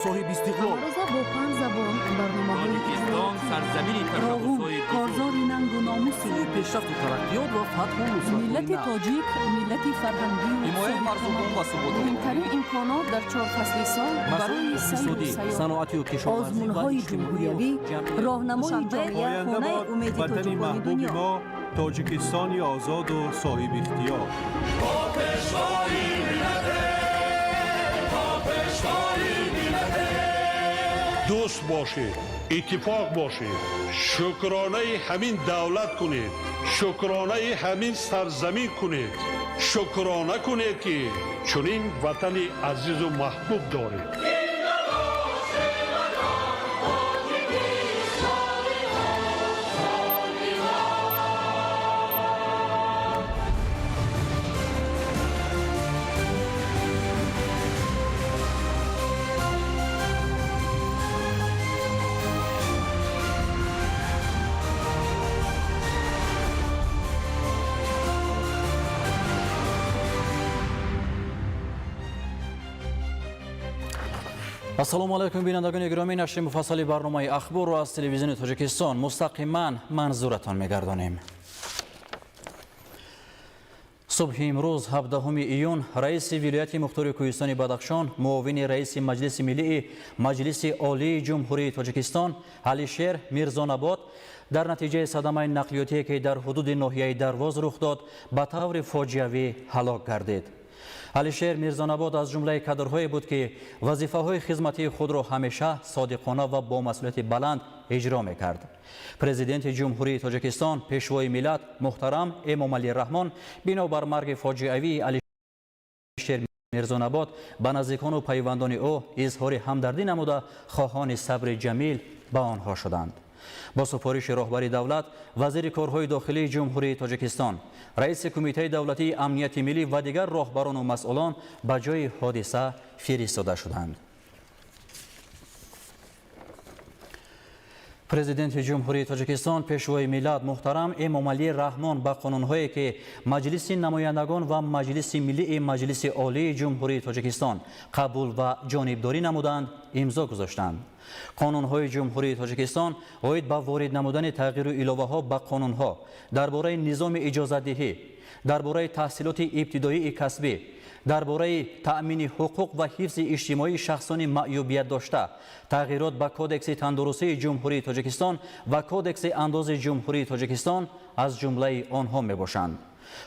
صاحب استقلال روزا با 5 زبان برنامه‌های تاجیکستان سرزمینی تشخص‌های کارزاری ننگ و ناموسی پیشرفت و ترقیات و فتح و نصرت ملت تاجیک ملت فرهنگی و حمایت مردمان و ثبات مهمترین امکانات در 4 فصل سال برای سیر و سیاحت صنعتی و کشاورزی آزمون‌های جمهوریوی راهنمای جامعه خانه امید وطن تاجیکان محبوب دنیا ما تاجیکستانی آزاد و صاحب اختیار. دوست باشید، اتفاق باشید، شکرانه همین دولت کنید، شکرانه همین سرزمین کنید، شکرانه کنید که چنین وطن عزیز و محبوب دارید. السلام علیکم بینندگان گرامی، نشر مفصل برنامه اخبار را از تلویزیون تاجیکستان مستقیما منظورتان می‌گردانیم. صبح امروز 17 ایون رئیس ولایت مختار کوهستان بدخشان معاون رئیس مجلس ملی مجلس عالی جمهوری تاجیکستان علیشیر میرزاناباد در نتیجه صدمه نقلیاتی که در حدود ناحیه درواز رخ داد به طور فاجعه‌ای هلاک گردید. علیشیر میرزاناباد از جمله کادرهایی بود که وظیفه‌های خدمتی خود را همیشه صادقانه و با مسئولیت بلند اجرا می‌کرد. پرزیدنت جمهوری تاجیکستان پیشوای ملت محترم امامعلی رحمان بنابر مرگ فاجعه‌ای علیشیر میرزاناباد به نزدیکان و پیوندان او اظهار همدردی نموده خواهان صبر جمیل به آنها شدند. با سفارش رهبر دولت، وزیر کارهای داخلی جمهوری تاجیکستان، رئیس کمیته دولتی امنیت ملی و دیگر راهبران و مسئولان به جای حادثه فرستاده شدند. پرزیدنت جمهوری تاجیکستان پیشوای ملت محترم امامعلی رحمان به قانون‌هایی که مجلس نمایندگان و مجلس ملی مجلس عالی جمهوری تاجیکستان قبول و جانبداری نمودند امضا گذاشتند. قانون‌های جمهوری تاجیکستان اوید به وارد نمودن تغییر و علاوه‌ها به قانون‌ها درباره نظام اجازه‌دهی، درباره تحصیلات ابتدایی کسبی، درباره تأمین حقوق و حفظ اجتماعی شخصان معیوبیت داشته، تغییرات به کودکس تندرستی جمهوری تاجیکستان و کودکس انداز جمهوری تاجیکستان از جمله آنها میباشند.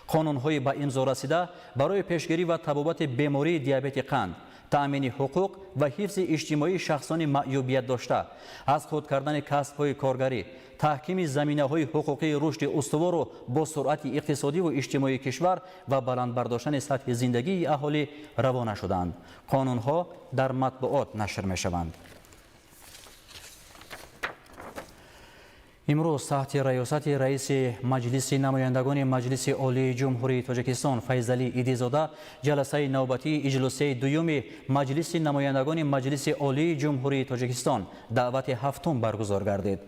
قانون‌های به امضا رسیده برای پیشگیری و تبابت بیماری دیابت قند، تأمین حقوق و حفظ اجتماعی شخصان معیوبیت داشته، از خود کردن کسب‌های کارگری، تحکیم زمینه‌های حقوقی رشد استوار و با سرعت اقتصادی و اجتماعی کشور و بلند برداشتن سطح زندگی اهالی روانه شدند. قانون‌ها در مطبوعات نشر می‌شوند. امروز تحت ریاست رئیس مجلس نمایندگان مجلس عالی جمهوری تاجیکستان فیضعلی ایدیزاده جلسه نوبتی اجلاس دوم مجلس نمایندگان مجلس عالی جمهوری تاجیکستان دعوت هفتم برگزار گردید.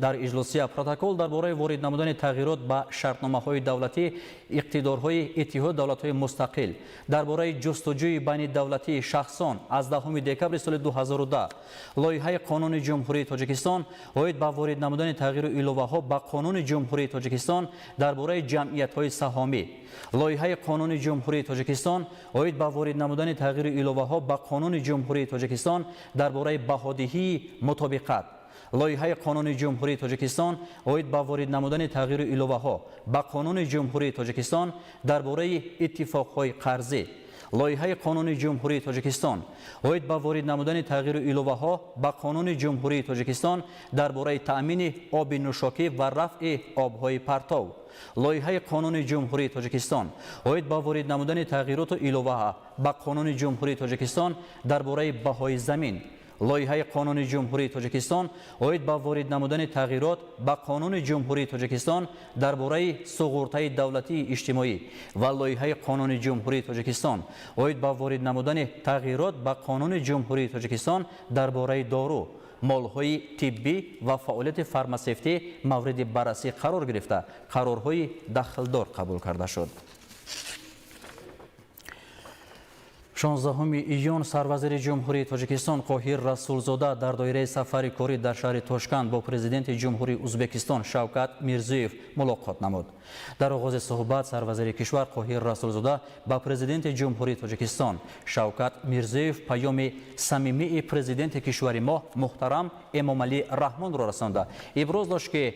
در اجلاس پروتکل درباره وارد نمودن تغییرات به شرطنامه‌های دولتی، اقتدارهای اتحاد دولت‌های مستقل، درباره جستجوی بین دولتی شخصان از 10 دکمبر سال 2010، لایحه قانون جمهوری تاجیکستان اوید به وارد نمودن تغییر و علاوه‌ها به قانون جمهوری تاجیکستان درباره جمعیت‌های سهامی، لایحه قانون جمهوری تاجیکستان اوید به وارد نمودن تغییر و علاوه‌ها به قانون جمهوری تاجیکستان درباره بهادهی مطابقت، لایحه قانون جمهوری تاجیکستان اوید به وارد نمودن تغییر و علاوه‌ها به قانون جمهوری تاجیکستان درباره اتفاق‌های قرضی، لایحه قانون جمهوری تاجیکستان اوید به وارد نمودن تغییر و علاوه‌ها به قانون جمهوری تاجیکستان درباره تأمین آب نوشاکی و رفع آب‌های پرتو، لایحه قانون جمهوری تاجیکستان اوید به وارد نمودن تغییرات و علاوه‌ها به قانون جمهوری تاجیکستان درباره بهای زمین، لایحه قانون جمهوری تاجیکستان اوید به وارد نمودن تغییرات به قانون جمهوری تاجیکستان درباره سقوط‌های دولتی اجتماعی و لایحه قانون جمهوری تاجیکستان اوید به وارد نمودن تغییرات به قانون جمهوری تاجیکستان درباره دارو، مال‌های طبی و فعالیت فارماسیوتی مورد بررسی قرار گرفته قرارهای دخلدار قبول کرده شد. 16 ایون سروزیر جمهوری تاجیکستان قاهر رسولزاده در دایره سفر کاری در شهر تاشکند با پرزیدنت جمهوری ازبکستان شوکت میرزیوف ملاقات نمود. در آغاز صحبت سروزیر کشور قاهر رسولزاده با پرزیدنت جمهوری تاجیکستان شوکت میرزیوف پیام صمیمی پرزیدنت کشور ما محترم امامعلی رحمان را رسانده. ابراز داشت که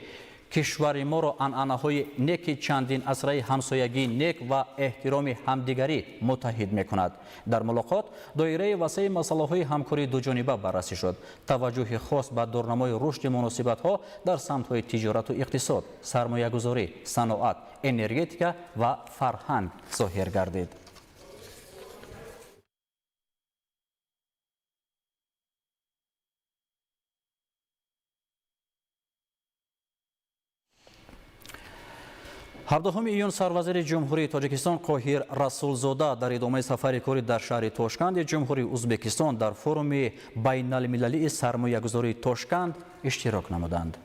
کشور ما را عنعنه‌های نیک چندین عصره همسایگی نیک و احترام همدیگری متحد می‌کند. در ملاقات دایره وسیع مسائل همکاری دوجانبه بررسی شد. توجه خاص به دورنمای رشد مناسبت‌ها در سمت‌های تجارت و اقتصاد، سرمایه‌گذاری، صنعت، انرژتیکا و فرهنگ ظاهر گردید. هفدهم ایون سروزیر جمهوری تاجیکستان قاهر رسولزاده در ادامه سفر کاری در شهر تاشکند جمهوری ازبکستان در فروم بین المللی سرمایه‌گذاری تاشکند اشتراک نمودند.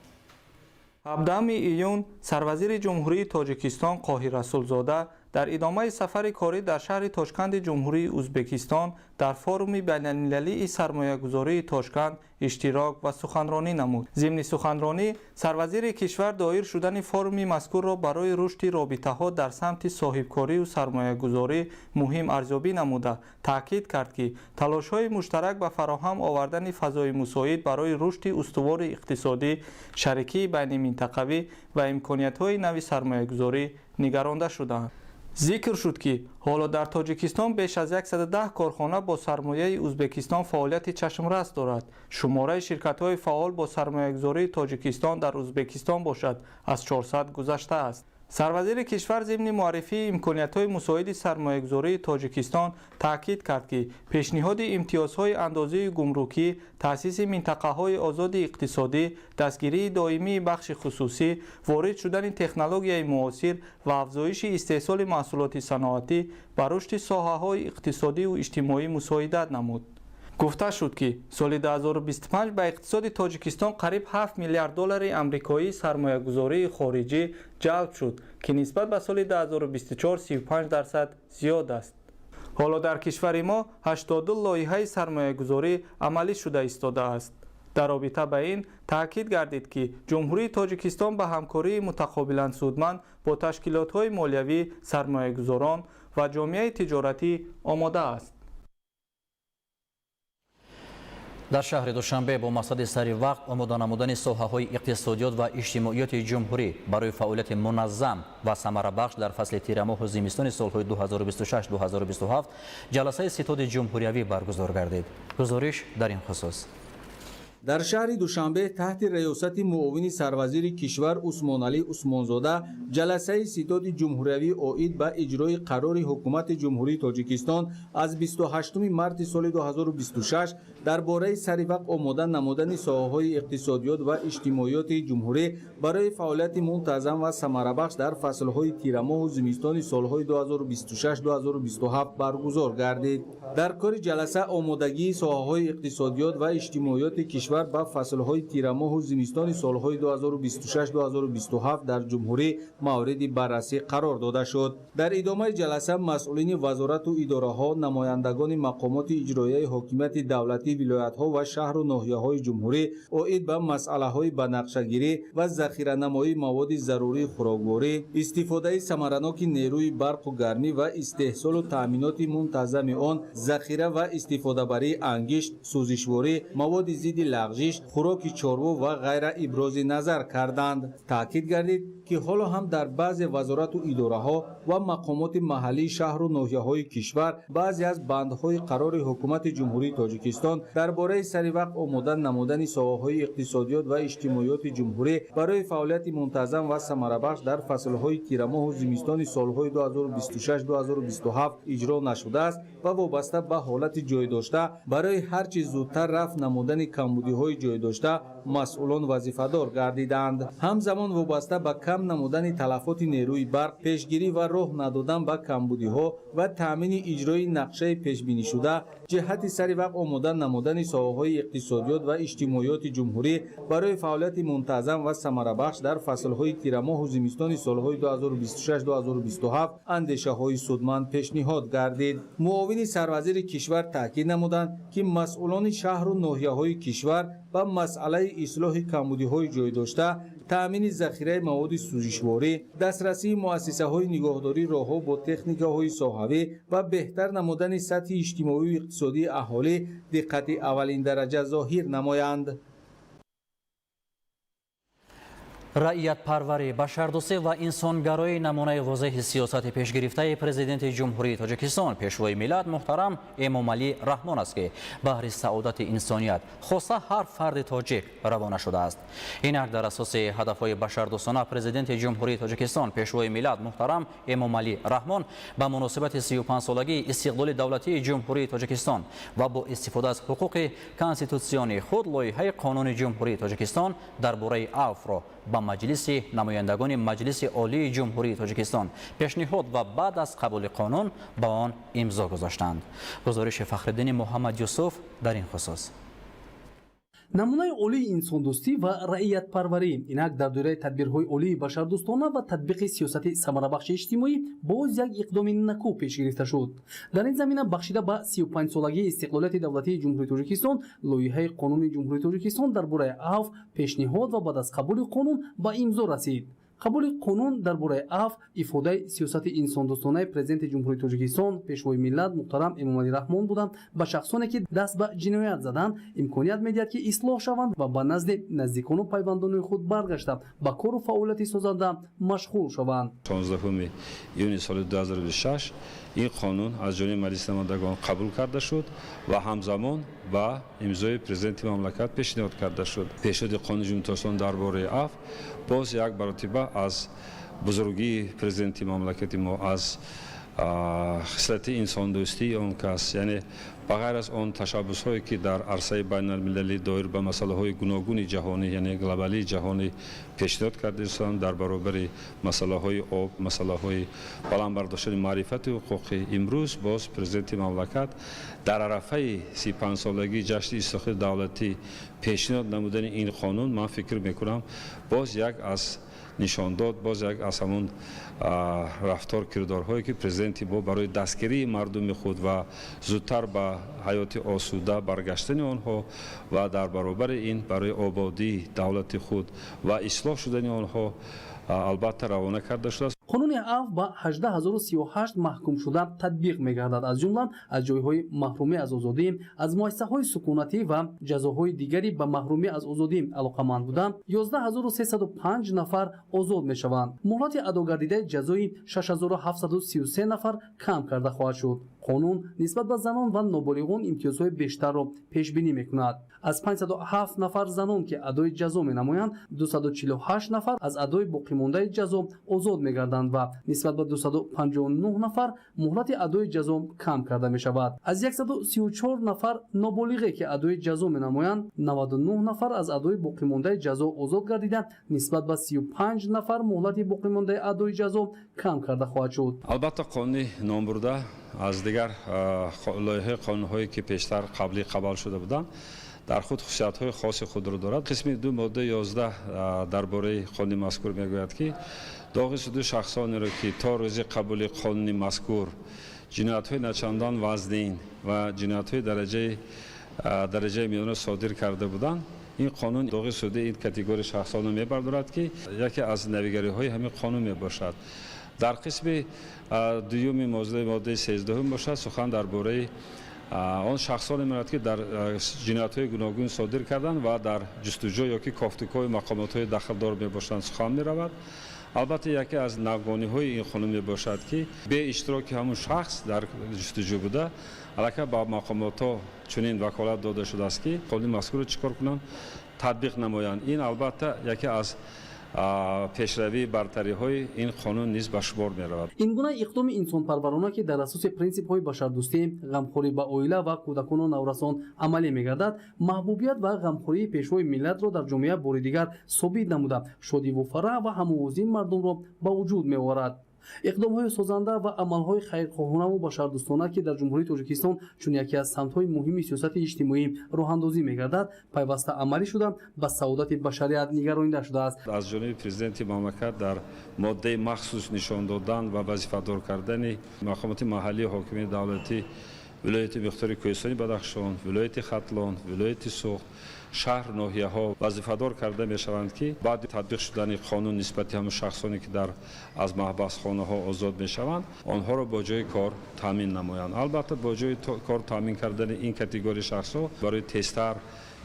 17 ایون سروزیر جمهوری تاجیکستان قاهر رسولزاده در ادامه سفر کاری در شهر تاشکند جمهوری ازبکستان در فروم بین المللی سرمایه‌گذاری تاشکند اشتراک و سخنرانی نمود. ضمن سخنرانی سروزیر کشور دایر شدن فروم مذکور را برای رشد رابطه‌ها در سمت صاحبکاری و سرمایه‌گذاری مهم ارزیابی نموده تاکید کرد که تلاش‌های مشترک به فراهم آوردن فضای مساعد برای رشد استوار اقتصادی شریکی بین منطقوی و امکانیت‌های نوی سرمایه‌گذاری نگرانده شدند. ذکر شد که حالا در تاجیکستان بیش از 110 کارخانه با سرمایه ازبکستان فعالیت چشمرس دارد. شماره شرکت‌های فعال با سرمایه‌گذاری تاجیکستان در ازبکستان باشد از 400 گذشته است. سروزیر کشور ضمن معرفی امکانیت‌های مساعد سرمایه‌گذاری تاجیکستان تاکید کرد که پیشنهاد امتیازهای اندازه گمرکی، تأسیس منطقه‌های آزاد اقتصادی، دستگیری دائمی بخش خصوصی، وارد شدن تکنولوژی معاصر و افزایش استحصال محصولات صنعتی بر رشد ساحه‌های اقتصادی و اجتماعی مساعدت نمود. گفته شد که سال 2025 به اقتصاد تاجیکستان قریب 7 میلیارد دلار آمریکایی سرمایه‌گذاری خارجی جلب شد که نسبت به سال 2024 35% زیاد است. حالا در کشور ما 82 لایحه سرمایه‌گذاری عملی شده ایستاده است. در رابطه با این تاکید گردید که جمهوری تاجیکستان به همکاری متقابلا سودمند با تشکیلات‌های مالیوی، سرمایه‌گذاران و جامعه تجارتی آماده است. در شهر دوشنبه با مقصد سری وقت آماده نمودن ساحه‌های اقتصادیات و اجتماعیات جمهوری برای فعالیت منظم و ثمره بخش در فصل تیر ماه و زمستان سال‌های 2026-2027 جلسه ستاد جمهوریوی برگزار گردید. گزارش در این خصوص. در شهر دوشنبه تحت ریاست معاون سروزیر کشور عثمانعلی عثمانزاده جلسه ستاد جمهوریوی عاید به اجرای قرار حکومت جمهوری تاجیکستان از 28 مارس سال 2026 درباره سریوق آماده نمودن ساحه‌های اقتصادیات و اجتماعیات جمهوری برای فعالیت منتظم و ثمره‌بخش در فصل‌های تیر ماه و زمستان سال‌های 2026-2027 برگزار گردید. در کار جلسه آمادگی ساحه‌های اقتصادیات و اجتماعیات کشور با فصل‌های تیر ماه و زمستان سال‌های 2026-2027 در جمهوری مورد بررسی قرار داده شد. در ادامه جلسه مسئولین وزارت و اداره‌ها، نمایندگان مقامات اجرایی حاکمیت دولتی ولایت‌ها و شهر و ناحیه‌های جمهوری عاید به مسئله‌های بنقشه‌گیری و ذخیره‌نمایی مواد ضروری خوراکواری، استفاده ثمرناک نیروی برق و گرمی و استحصال و تأمینات منتظم آن، ذخیره و استفاده بری انگشت، سوزشواری، مواد ضد لغزش، خوراک چاروا و غیره ابراز نظر کردند. تاکید گردید که حالا هم در بعضی وزارت و اداره‌ها و مقامات محلی شهر و ناحیه‌های کشور بعضی از بندهای قرار حکومت جمهوری تاجیکستان درباره سریوق آماده نمودن ساحه‌های اقتصادیات و اجتماعیات جمهوری برای فعالیت منتظم و ثمره‌بخش در فصل‌های تیر ماه و زمستان سال‌های 2026-2027 اجرا نشده است و وابسته به حالت جای داشته برای هر چه زودتر رفع نمودن کمبودی‌های جای داشته مسئولان وظیفه‌دار گردیدند. همزمان وابسته به کم نمودن تلفات نیروی برق، پیشگیری و راه ندادن به کمبودی‌ها و تأمین اجرای نقشه پیش‌بینی شده جهت سری وقت آمادن نمودن ساحه‌های اقتصادیات و اجتماعیات جمهوری برای فعالیت منتظم و ثمره‌بخش در فصل‌های تیرماه و زمستان سال‌های 2026-2027 اندیشه‌های سودمند پیشنهاد گردید. معاون سروزیر کشور تاکید نمودند که مسئولان شهر و ناحیه‌های کشور با مسئله اصلاح کمبودی‌های جای داشته، تأمین ذخیره مواد سوزشواری، دسترسی مؤسسه‌های نگهداری راه‌ها با تکنیک‌های ساحوی و بهتر نمودن سطح اجتماعی و اقتصادی اهالی دقت اولین درجه ظاهر نمایند. رعیت پروری، بشردوستی و انسانگرایی نمونه واضح سیاست پیشگرفته پرزیدنت جمهوری تاجیکستان پیشوای ملت محترم امامعلی رحمان است که بهر سعادت انسانیت خاصه هر فرد تاجیک روانه شده است. اینک در اساس هدفهای بشردوستانه پرزیدنت جمهوری تاجیکستان پیشوای ملت محترم امامعلی رحمان به مناسبت 35 سالگی استقلال دولتی جمهوری تاجیکستان و با استفاده از حقوق کنستیتوسیونی خود لایحه قانون جمهوری تاجیکستان درباره عفو را با مجلس نمایندگان مجلس عالی جمهوری تاجیکستان پیشنهاد و بعد از قبول قانون با آن امضا گذاشتند. گزارش فخرالدین محمد یوسف در این خصوص. намунаи олии инсондӯстӣ ва раъиятпарварӣ инак дар доираи тадбирҳои олии башардӯстона ва татбиқи сиёсати самарабахши иҷтимоӣ боз як иқдоми накӯ пеш гирифта шуд. дар ин замина бахшида ба 35-солагии истиқлолияти давлатии ҷумҳурии тоҷикистон лоиҳаи қонуни ҷумҳурии тоҷикистон дар бораи афв пешниҳод ва баъд аз қабули қонун ба имзо расид. қабули қонун дар бораи афв ифодаи сиёсати инсондӯстонаи президенти ҷумҳурии тоҷикистон пешвои миллат муҳтарам эмомалӣ раҳмон буданд ба шахсоне ки даст ба ҷиноят заданд имконият медиҳад ки ислоҳ шаванд ва ба назди наздикону пайвандони худ баргашта ба кору фаъолияти созанда машғул шаванд. 16 июни соли 2026 ин қонун аз ҷониби маҷлиси намояндагон қабул карда шуд ва ҳамзамон ба имзои президенти мамлакат пешниҳод карда шуд. пешниҳоди қонуни ҷумҳурии тоҷикистон дар бораи афв боз як баротиба аз бузургии президенти мамлакати мо, аз хислати инсондӯстии он кас, яъне ба ғайр аз он ташаббусҳое ки дар арсаи байналмилалӣ доир ба масъалаҳои гуногуни ҷаҳонӣ, яъне глобалии ҷаҳонӣ пешниҳод карда истоданд дар баробари масъалаҳои об, масъалаҳои баландбардоштани маърифати ҳуқуқӣ. имрӯз боз президенти мамлакат дар арафаи 35-солагии ҷашни истиқлоли давлатӣ пешниҳод намудани ин қонун, ман фикр мекунам боз як аз нишон дод, боз як аз ҳамон рафтор кирдорҳое ки президенти мо барои дастгирии мардуми худ ва зудтар ба ҳаёти осуда баргаштани онҳо ва дар баробари ин барои ободии давлати худ ва ислоҳ шудани онҳо албатта равона карда шудааст. қонуни афв ба 18038 маҳкум шуда татбиқ мегардад, аз ҷумла аз ҷойҳои маҳрумӣ аз озодӣ, аз муассисаҳои сукунатӣ ва ҷазоҳои дигари ба маҳрумӣ аз озодӣ алоқаманд буда 11305 нафар озод мешаванд. муҳлати адогардидаи ҷазои 6733 нафар кам карда хоҳад шуд. қонун нисбат ба занон ва ноболиғон имтиёзҳои бештарро пешбинӣ мекунад. аз 507 нафар занон ки адои ҷазо менамоянд, 248 нафар аз адои боқимондаи ҷазо озод мегарданд ва нисбат ба 259 нафар муҳлати адои ҷазо кам карда мешавад. аз 134 нафар ноболиғе ки адои ҷазо менамоянд, 99 нафар аз адои боқимондаи ҷазо озод гардида, нисбат ба 35 нафар муҳлати боқимондаи адои ҷазо кам карда хоҳад шуд. албатта қонуни номбурда аз дигар лоиҳаи қонунҳое ки пештар қаблӣ қабул шуда буданд дар худ хусусиятҳои хоси худро дорад. қисми 2 модда 11 дар бораи қонуни мазкур мегӯяд ки доғи суду шахсонеро ки то рӯзи қабули қонуни мазкур ҷиноятҳои начандан вазнин ва ҷиноятҳои дараҷаи миёна содир карда буданд, ин қонун доғи суду ин категорияи шахсонро мебардорад ки яке аз навигариҳои ҳамин қонун мебошад. дар қисми дуюми моддаи 13 бошад сухан дар бораи он шахсоне меравад ки дар ҷиноятҳои гуногун содир карданд ва дар ҷустуҷӯ ёки кофтукои мақомотҳои дахлдор мебошанд сухан меравад. албатта яке аз навгониҳои ин қонун мебошад ки бе иштироки ҳамун шахс дар ҷустуҷӯ буда аллакай ба мақомотҳо чунин ваколат дода шудааст ки қонуни мазкурро чӣ кор кунанд, татбиқ намоянд. ин албатта яке аз пешравии бартариҳои ин қонун низ ба шумор меравад. ин гуна иқдоми инсонпарварона ки дар асоси принсипҳои башардӯстӣ, ғамхорӣ ба оила ва кӯдакону наврасон амалӣ мегардад, маҳбубият ва ғамхории пешвои миллатро дар ҷомеа бори дигар собит намуда, шодиву фараҳ ва ҳамовозии мардумро ба вуҷуд меорад. اقدام‌های سازنده و عمل‌های خیرخواهانه و بشردوستانه که در جمهوری تاجیکستان چون یکی از سمت‌های مهم سیاست اجتماعی راه‌اندازی می‌گردد پیوسته عملی شده به سعادت بشریت نگرانیده شده است. از جانب پرزیدنت مملکت در ماده مخصوص نشان دادن و وظیفه‌دار کردن مقامات محلی حاکمیت دولتی ولایت مختار کوهستانی بدخشان، ولایت ختلان، ولایت سوخت، شهر ناحیه‌ها وظیفه‌دار کرده می‌شوند که بعد تطبیق شدن قانون نسبت همون شخصانی که در از محبسخانه‌ها آزاد می‌شوند آنها را با جای کار تامین نمایند. البته با جای کار تامین کردن این کاتگوری شخص‌ها برای تستر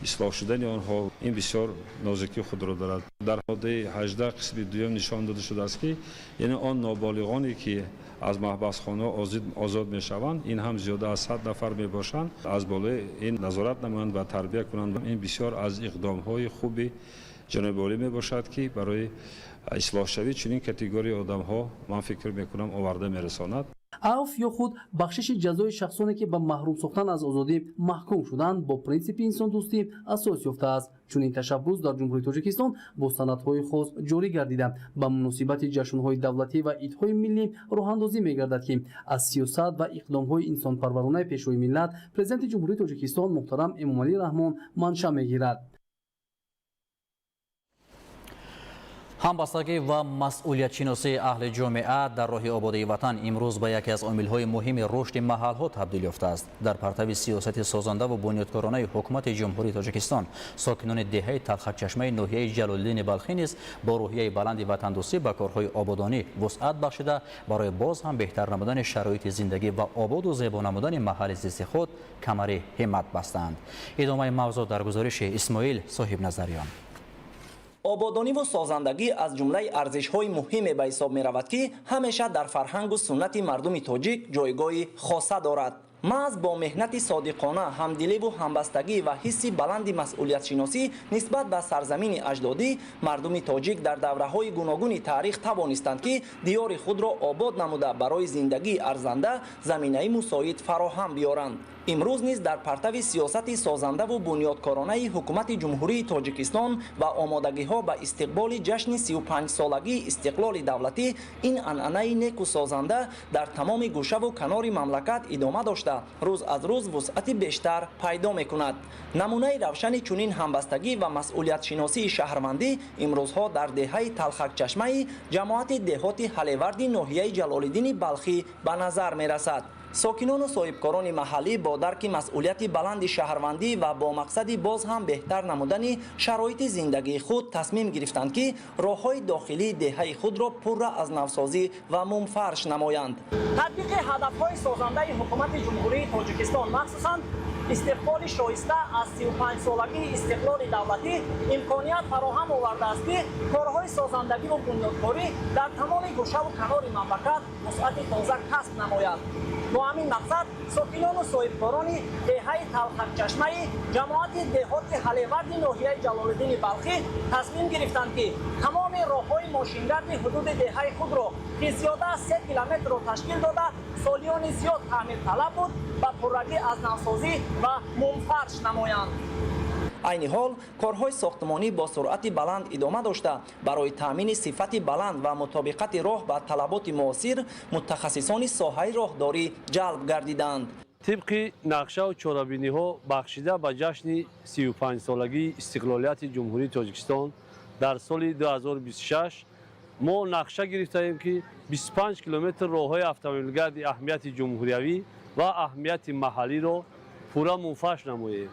اصلاح شدن آنها این بسیار نازکی خود را دارد. در ماده 18 قسم دوم نشان داده شده است که یعنی آن نابالغانی که از محبسخانه آزاد میشوند این هم زیاده از 100 نفر میباشند از بالای این نظارت نمایند و تربیت کنند. این بسیار از اقدام‌های خوبی جناب عالی میباشد که برای اصلاح شوی چنین کاتگوری آدم‌ها من فکر میکنم آورده میرساند. عفو یا خود بخشش جزای شخصانی که به محروم ساختن از آزادی محکوم شدند با پرینسیپ انسان دوستی اساس یافته است. چون این تشبوس در جمهوری تاجیکستان با سندهای خاص جاری گردیده به مناسبت جشن‌های دولتی و عیدهای ملی راه‌اندازی می‌گردد که از سیاست و اقدام‌های انسان‌پرورانه پیشروی ملت پرزیدنت جمهوری تاجیکستان محترم امامعلی رحمان منشأ می‌گیرد. همبستگی و مسئولیت شناسی اهل جامعه در راه آبادی وطن امروز به یکی از عامل‌های مهم رشد محل‌ها تبدیل یافته است. در پرتو سیاست سازنده و بنیادکارانه حکومت جمهوری تاجیکستان ساکنان دهه تلخک‌چشمه ناحیه جلال‌الدین بلخی نیز با روحیه بلند وطن‌دوستی به کارهای آبادانی وسعت بخشیده برای باز هم بهتر نمودن شرایط زندگی و آباد و زیبا نمودن محل زیست خود کمر همت بستند. ادامه موضوع در گزارش اسماعیل صاحب نظریان. آبادانی و سازندگی از جمله ارزش‌های مهم به حساب می‌رود که همیشه در فرهنگ و سنت مردم تاجیک جایگاهی خاصه دارد. محض با مهنت صادقانه، همدلی و همبستگی و حسی بلند مسئولیت شناسی نسبت به سرزمین اجدادی مردم تاجیک در دوره‌های گوناگون تاریخ توانستند که دیار خود را آباد نموده برای زندگی ارزنده زمینه مساعد فراهم بیارند. امروز نیز در پرتو سیاست سازنده و بنیادکارانه حکومت جمهوری تاجیکستان و آمادگی‌ها به استقبال جشن 35 سالگی استقلال دولتی این عنعنه نیک و سازنده در تمام گوشه و کنار مملکت ادامه داشته روز از روز وسعت بیشتر پیدا می‌کند. نمونه روشن چنین همبستگی و مسئولیت شناسی شهروندی امروزها در دهه تلخک‌چشمه جماعت دهات حلیورد ناحیه جلال‌الدین بلخی به نظر می‌رسد. ساکنان و صاحبکاران محلی با درک مسئولیت بلند شهروندی و با مقصد باز هم بهتر نمودن شرایط زندگی خود تصمیم گرفتند که راه‌های داخلی دهه خود را پر از نوسازی و منفرش نمایند. تطبیق هدف‌های سازنده حکومت جمهوری تاجیکستان مخصوصاً استقبال شایسته از 35 سالگی استقلال دولتی امکانیت فراهم آورده است که کارهای سازندگی و بنیادکاری در تمام گوشه و کنار مملکت وسعت تازه کسب نماید. با همین مقصد ساکنان و صاحبکاران دهه تلخک‌چشمه جماعت دهات حلیورد ناحیه جلال‌الدین بلخی تصمیم گرفتند که تمام راه‌های ماشینگرد حدود دهه خود را که زیاده از 3 کیلومتر را تشکیل داده سالیان زیاد تعمیر طلب بود و پررگی از نوسازی و منفرش نمایند. عین حال کارهای ساختمانی با سرعت بلند ادامه داشته برای تامین صفت بلند و مطابقت راه با طلبات معاصر متخصصان ساحه راهداری جلب گردیدند. طبق نقشه و چاره‌بینی‌ها بخشیده به جشن 35 سالگی استقلالیت جمهوری تاجیکستان در سال 2026 ما نقشه گرفتیم که 25 کیلومتر راه‌های اتومبیلگرد اهمیت جمهوریوی و اهمیت محلی را پورا منفرش نماییم.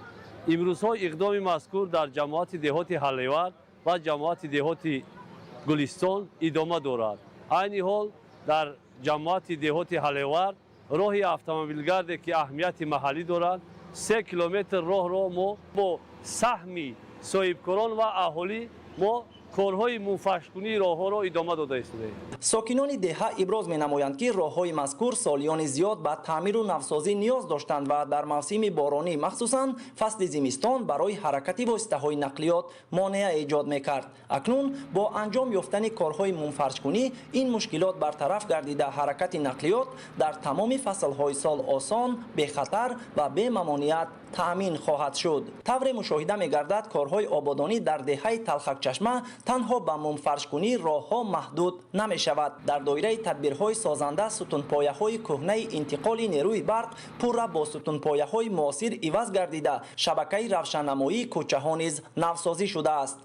امروزها اقدام مذکور در جماعت دهات حلیورد و جماعت دهات گلستان ادامه دارد. عین حال در جماعت دهات حلیورد راه اتومبیلگرد که اهمیت محلی دارد 3 کیلومتر راه را ما با سهم صاحبکاران و اهالی ما کارهای منفرش‌کنی راه‌ها را ادامه داده است. ساکنان دهه ابراز می‌نمایند که راه‌های مذکور سالیان زیاد به تعمیر و نوسازی نیاز داشتند و در موسم بارانی مخصوصاً فصل زمستان برای حرکت واسطه‌های نقلیات مانع ایجاد می‌کرد. اکنون با انجام یافتن کارهای منفرش‌کنی این مشکلات برطرف گردیده حرکت نقلیات در تمام فصل‌های سال آسان، بی خطر و بی ممانعت تأمین خواهد شد. طور مشاهده می‌گردد کارهای آبادانی در دهه تلخک‌چشمه танҳо ба мумфаршкунӣ роҳҳо маҳдуд намешавад. дар доираи тадбирҳои созанда сутунпояҳои кӯҳнаи интиқоли нерӯи барқ пурра бо сутунпояҳои муосир иваз гардида шабакаи равшаннамоии кӯчаҳо низ навсозӣ шудааст.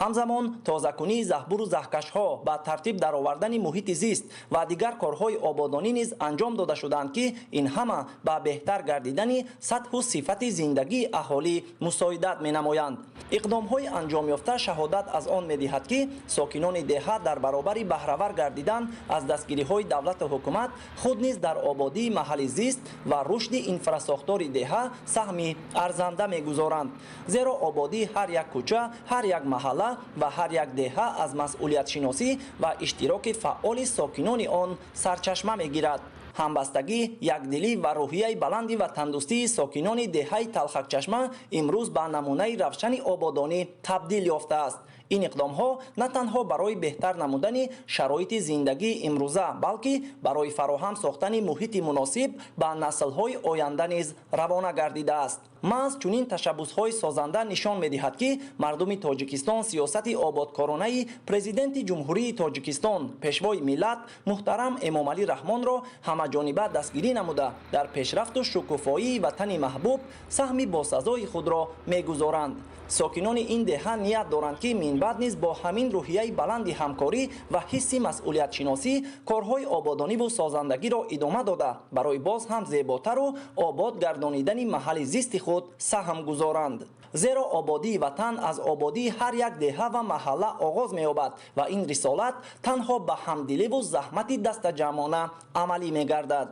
ҳамзамон тозакунии заҳбуру заҳкашҳо ба тартиб даровардани муҳити зист ва дигар корҳои ободонӣ низ анҷом дода шуданд ки ин ҳама ба беҳтар гардидани сатҳу сифати зиндагии аҳолӣ мусоидат менамоянд. иқдомҳои анҷомёфта шаҳодат аз он медиҳад ки сокинони деҳа дар баробари баҳравар гардидан аз дастгириҳои давлату ҳукумат худ низ дар ободии маҳалли зист ва рушди инфрасохтори деҳа саҳми арзанда мегузоранд. зеро ободии ҳар як кӯча, ҳар як маҳалла ва ҳар як деҳа аз масъулиятшиносӣ ва иштироки фаъоли сокинони он сарчашма мегирад. ҳамбастагӣ, якдилӣ ва рӯҳияи баланди ва тандурустии сокинони деҳаи Талхакчашма имрӯз ба намунаи равшани ободонӣ табдил ёфтааст. ин иқдомҳо на танҳо барои беҳтар намудани шароити зиндагии имрӯза, балки барои фароҳам сохтани муҳити муносиб ба наслҳои оянда низ равона гардидааст. маҳз чунин ташаббусҳои созанда нишон медиҳад ки мардуми Тоҷикистон сиёсати ободкоронаи президенти ҷумҳурии Тоҷикистон, пешвои миллат муҳтарам Эмомалӣ Раҳмонро ҳамаҷониба дастгирӣ намуда дар пешрафту шукуфоии ватани маҳбуб саҳми босазои худро мегузоранд. сокинони ин деҳа ният доранд ки минбаъд низ бо ҳамин рӯҳияи баланди ҳамкорӣ ва ҳисси масъулиятшиносӣ корҳои ободониву созандагиро идома дода барои боз ҳам зеботару обод гардонидани маҳалли зисти худ саҳм гузоранд. зеро ободии ватан аз ободии ҳар як деҳа ва маҳалла оғоз меёбад ва ин рисолат танҳо ба ҳамдиливу заҳмати дастаҷамъона амалӣ мегардад.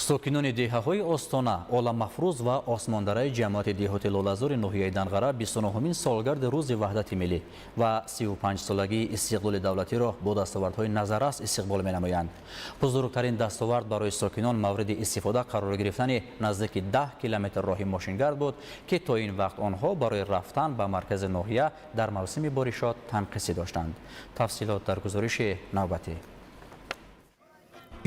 сокинони деҳаҳои Остона, Оламафрӯз ва Осмондараи ҷамъияти деҳоти Лолазори ноҳияи Данғара 29-мин солгарди рӯзи ваҳдати миллӣ ва 35-солагии истиқлоли давлатиро бо дастовардҳои назаррас истиқбол менамоянд. бузургтарин дастовард барои сокинон мавриди истифода қарор гирифтани наздики 10 километр роҳи мошингард буд ки то ин вақт онҳо барои рафтан ба маркази ноҳия дар мавсими боришот танқисӣ доштанд. тафсилот дар гузориши навбатӣ.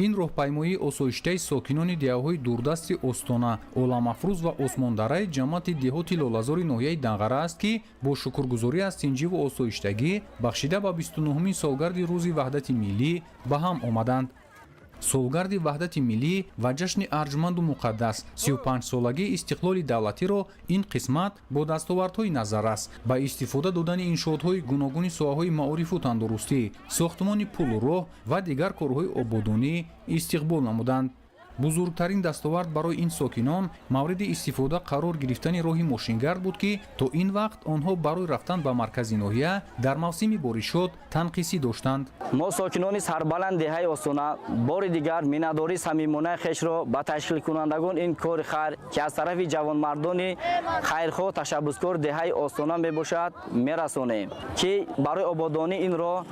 ин роҳпаймоии осоиштаи сокинони деҳаҳои дурдасти Остона, Оламафрӯз ва Осмондараи ҷамъияти деҳоти Лолазори ноҳияи Данғара аст ки бо шукргузорӣ аз тинҷиву осоиштагӣ бахшида ба 29-мин солгарди рӯзи ваҳдати миллӣ ба ҳам омаданд. солгарди ваҳдати миллӣ ва ҷашни арҷманду муқаддас 35-солагии истиқлоли давлатиро ин қисмат бо дастовардҳои назаррас ба истифода додани иншоотҳои гуногуни соҳаҳои маорифу тандурустӣ, сохтмони пулу роҳ ва дигар корҳои ободонӣ истиқбол намуданд. бузургтарин дастовард барои ин сокинон мавриди истифода қарор гирифтани роҳи мошингард буд ки то ин вақт онҳо барои рафтан ба маркази ноҳия дар мавсими боришот танқисӣ доштанд. мо сокинони сарбаланд деҳаи Остона бори дигар миннатдории самимонаи хешро ба ташкилкунандагон ин кори хайр ки аз тарафи ҷавонмардони хайрхоҳ ташаббускор деҳаи Остона мебошад мерасонем ки барои ободонии ин роҳ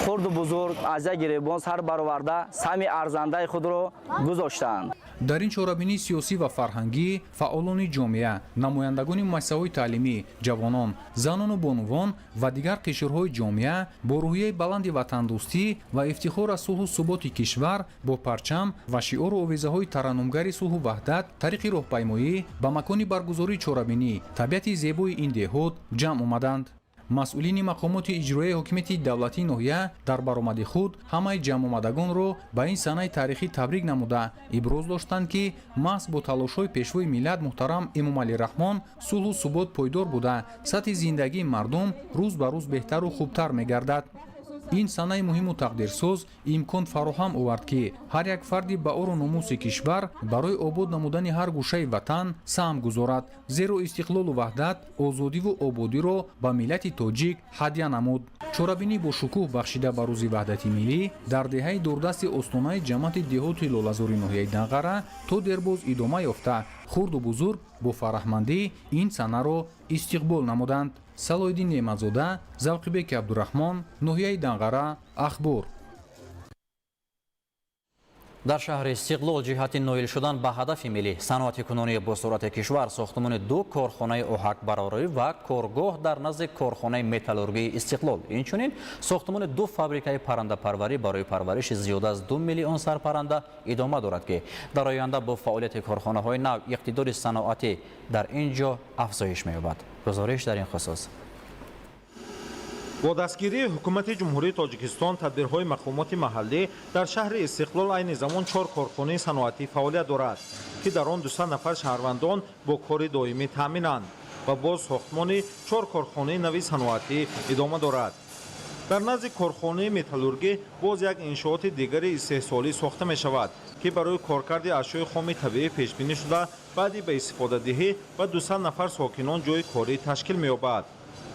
хурду бузург аз як гиребон сар бароварда сами арзандаи худро гузоштанд. дар ин чорабинии сиёсӣ ва фарҳангӣ фаъолони ҷомеа, намояндагони муассисаҳои таълимӣ, ҷавонон, занону бонувон ва дигар қишрҳои ҷомеа бо рӯҳияи баланди ватандӯстӣ ва ифтихор аз сулҳу суботи кишвар бо парчам ва шиору овезаҳои тараннумгари сулҳу ваҳдат тариқи роҳпаймоӣ ба макони баргузории чорабинӣ табиати зебои ин деҳот ҷамъ омаданд. масъулини мақомоти иҷроияи ҳокимияти давлатии ноҳия дар баромади худ ҳамаи ҷамъомадагонро ба ин санаи тарихӣ табрик намуда иброз доштанд ки маҳз бо талошҳои пешвои миллат муҳтарам Эмомалӣ Раҳмон сулҳу субот пойдор буда сатҳи зиндагии мардум рӯз ба рӯз беҳтару хубтар мегардад. ин санаи муҳиму тақдирсоз имкон фароҳам овард ки ҳар як фарди ба ору номуси кишвар барои обод намудани ҳар гӯшаи ватан саҳм гузорад, зеро истиқлолу ваҳдат озодиву ободиро ба миллати тоҷик ҳадя намуд. чорабинӣ бо шукӯҳ бахшида ба рӯзи ваҳдати миллӣ дар деҳаи дурдасти Остонаи ҷамъияти деҳоти Лолазори ноҳияи Данғара то дербоз идома ёфта хурду бузург бо фараҳмандӣ ин санаро истиқбол намуданд. Салоиддин Неъматзода, Завқибек Абдураҳмон, ноҳияи Данғара, Ахбор. дар шаҳри Истиқлол ҷиҳати ноил шудан ба ҳадафи миллӣ саноати кунонии босурати кишвар сохтмони 2 корхонаи оҳакбарорӣ ва коргоҳ дар назди корхонаи металлургии Истиқлол, инчунин сохтмони 2 фабрикаи паррандапарварӣ барои парвариши зиёда аз 2 миллион сарпарранда идома дорад ки дар оянда бо фаъолияти корхонаҳои нав иқтидори саноатӣ дар ин ҷо афзоиш меёбад. гузориш дар ин хусус. با دستگیری حکومت جمهوری تاجیکستان تدبیرهای مقامات محلی در شهر استقلال عین زمان 4 کارخانه صنعتی فعالیت دارد که در آن 200 نفر شهروندان با کار دائمی تامینند و باز ساختمان 4 کارخانه نوی صنعتی ادامه دارد. در نزد کارخانه متالورژی باز یک انشاءات دیگر استحصالی ساخته می شود که برای کارکرد اشیاء خام طبیعی پیش بینی شده بعدی به استفاده دهی و 200 نفر ساکنان جای کاری تشکیل می یابد.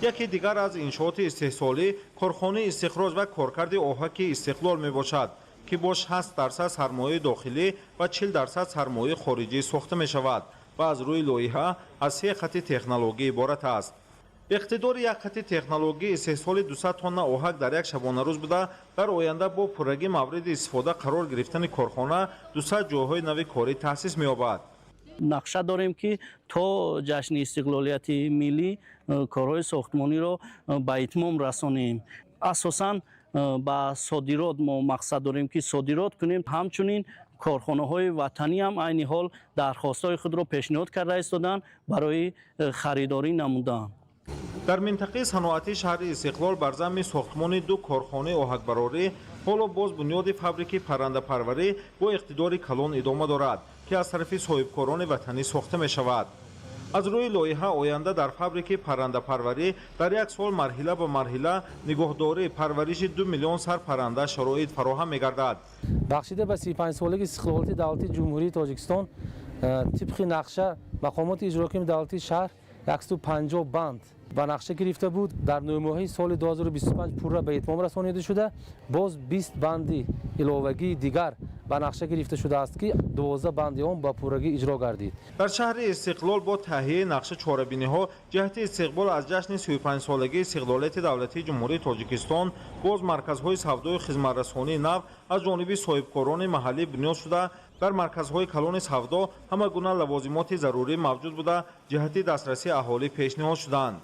یکی دیگر از انشاءات استحصالی کارخانه استخراج و کارکرد آهک استقلال می باشد که با 60% سرمایه داخلی و 40% سرمایه خارجی ساخته می شود و از روی لایحه از 3 خط تکنولوژی عبارت است. اقتدار یک خط تکنولوژی استحصال 200 تن آهک در یک شبانه روز بوده در آینده با پررگی مورد استفاده قرار گرفتن کارخانه 200 جاهای نوی کاری تأسیس می یابد. نقشه داریم که تا جشن استقلالیت ملی کارهای ساختمانی را به اتمام رسانیم. اساساً با صادرات ما مقصد داریم که صادرات کنیم. همچنین کارخانه های وطنی هم عین حال درخواست‌های خود را پیشنهاد کرده ایستادند برای خریداری نمودند. در منطقه صنعتی شهر استقلال بر ضمن ساختمان 2 کارخانه آهکبراری حالا باز بنیاد فابریک پرنده پروری با اقتدار کلان ادامه دارد که از طرف صاحبکاران وطنی ساخته می شود. از روی لایحه آینده در فابریک پرنده پروری در یک سال مرحله به مرحله نگهداری پرورش 2 میلیون سر پرنده شرایط فراهم می گردد. بخشیده به 35 سالگی استقلالیت دولتی جمهوری تاجیکستان طبق نقشه مقامات اجراکاری دولتی شهر 150 بند و نقشه گرفته بود. در نوماهی سال 2025 پورا به اتمام رسانیده شده. باز 20 بندی علاوگی دیگر به نقشه گرفته شده است که 12 بندی هم با پورگی اجرا گردید. در شهر استقلال با تهیه نقشه چهاربینی ها جهت استقبال از جشن 35 سالگی استقلالیت دولتی جمهوری تاجیکستان باز مرکزهای سودای خدمترسانی نو از جانب صاحبکاران محلی بنیاد شده. در مرکزهای کلان سودا همه گونه لوازمات ضروری موجود بوده جهت دسترسی اهالی پیشنهاد شدند.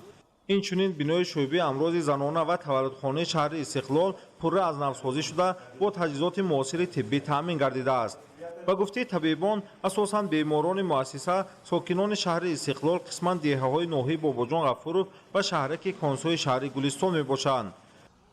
اینچنین بنای شعبه امراض زنانه و تولدخانه شهر استقلال پره از نوسازی شده با تجهیزات معاصر طبی تامین گردیده است. با گفته طبیبان اساساً بیماران مؤسسه ساکنان شهر استقلال قسماً دهه‌های ناحیه باباجان غفورov و شهرک کانسوی شهر گلستان میباشند.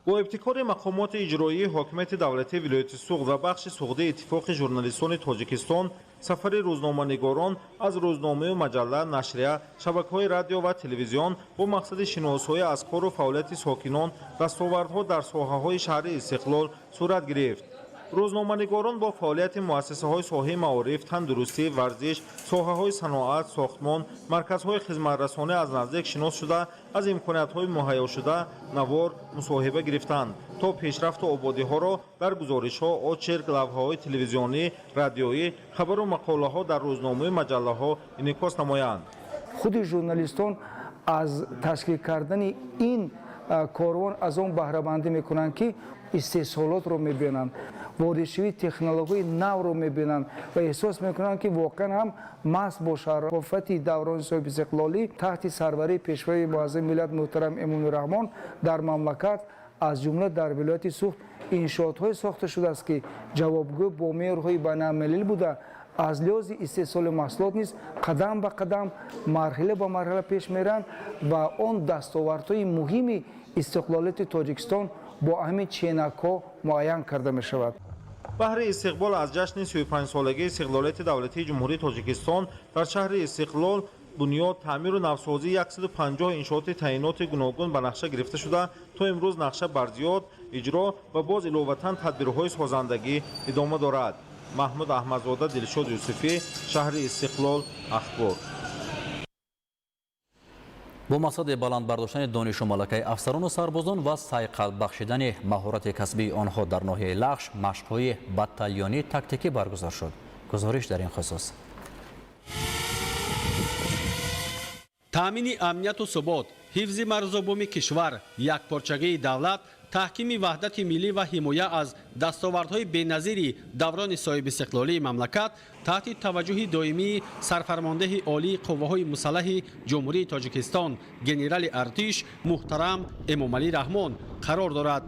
با ابتکار مقامات اجرایی حاکمیت دولتی ولایت سوغد و بخش سوغد اتفاق ژورنالیستان تاجیکستان سفر روزنامه‌نگاران از روزنامه و مجله نشریه شبکه‌های رادیو و تلویزیون با مقصد شناسایی از کار و فعالیت ساکنان دستاوردها در ساحه‌های شهر استقلال صورت گرفت. روزنامه‌نگاران با فعالیت مؤسسه‌های ساحه معارف، تندرستی، ورزش، ساحه‌های صنعت، ساختمان، مرکزهای خدمترسانی از نزدیک شناس شده از امکانات‌های مهیا شده نوار مصاحبه گرفتند تا پیشرفت آبادی‌ها را در گزارش‌ها، آچرک، لوحه‌های تلویزیونی، رادیویی، خبر و مقاله‌ها در روزنامه و مجله‌ها انعکاس نمایند. خود ژورنالیستان از تشکیل کردن این کاروان از اون بهره مندی میکنند که استحصالات رو میبینند، واردشوی تکنولوژی نو رو میبینند و احساس میکنند که واقعا هم مست با شرافت دوران صاحب استقلالی تحت سروری پیشوای معظم ملت محترم امام الرحمن در مملکت از جمله در ولایت سوخت انشاءات‌های ساخته شده است که جوابگو با معیارهای بین‌المللی بوده. از لحاظ استحصال محصولات نیز قدم به قدم مرحله به مرحله پیش میرند و آن دستاوردهای مهم استقلالیت تاجیکستان با همین چینک‌ها معین کرده می شود. بهر استقبال از جشن 35 سالگی استقلالیت دولتی جمهوری تاجیکستان در شهر استقلال بنیاد، تعمیر و نوسازی 150 انشاءات تعیینات گوناگون به نقشه گرفته شده تا امروز نقشه برزیاد، اجرا و باز علاوتاً تدبیرهای سازندگی ادامه دارد. محمود احمدزاده، دلشاد یوسفی، شهر استقلال، اخبار. با مقصد بلند برداشتن دانش و ملکه افسران و سربازان و سعی بخشیدن مهارت کسبی آنها در ناحیه لخش مشق‌های بتالیونی تاکتیکی برگزار شد. گزارش در این خصوص. تامین امنیت و ثبات، حفظ مرزبومی کشور، یکپارچگی دولت، تحکیم وحدت ملی و حمایت از دستاوردهای بی‌نظیر دوران صاحب استقلالی مملکت تحت توجه دائمی سرفرمانده عالی قوه‌های مسلح جمهوری تاجیکستان گنرال ارتش محترم امامعلی رحمان قرار دارد.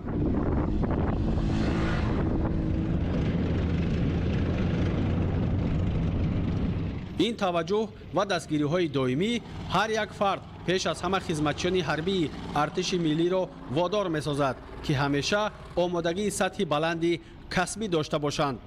این توجه و دستگیری‌های دائمی هر یک فرد پیش از همه خدمتچیان حربی ارتش ملی را وادار می‌سازد که همیشه آمادگی سطح بلندی کسبی داشته باشند.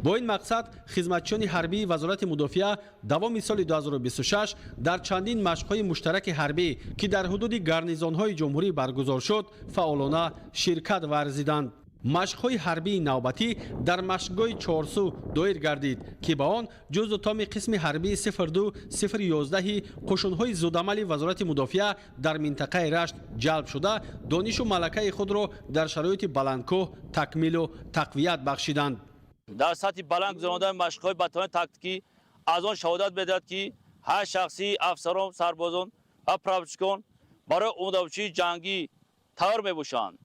با این مقصد خدمتچیان حربی وزارت مدافع دوام سال 2026 در چندین مشق‌های مشترک حربی که در حدود گارنیزون‌های جمهوری برگزار شد فعالانه شرکت ورزیدند. مشق‌های حربی نوبتی در مشقگاه چهارسو دایر گردید که با آن جزء تام قسم حربی 02011 قشون‌های زودعمل وزارت مدافع در منطقه رشت جلب شده دانش و ملکه خود را در شرایط بلندکوه تکمیل و تقویت بخشیدند. در سطح بلند گذراندن مشق‌های بتان تاکتیکی از آن شهادت بدهد که هر شخصی افسران سربازان و پراپچکان برای آمادگی جنگی تیار می‌باشند.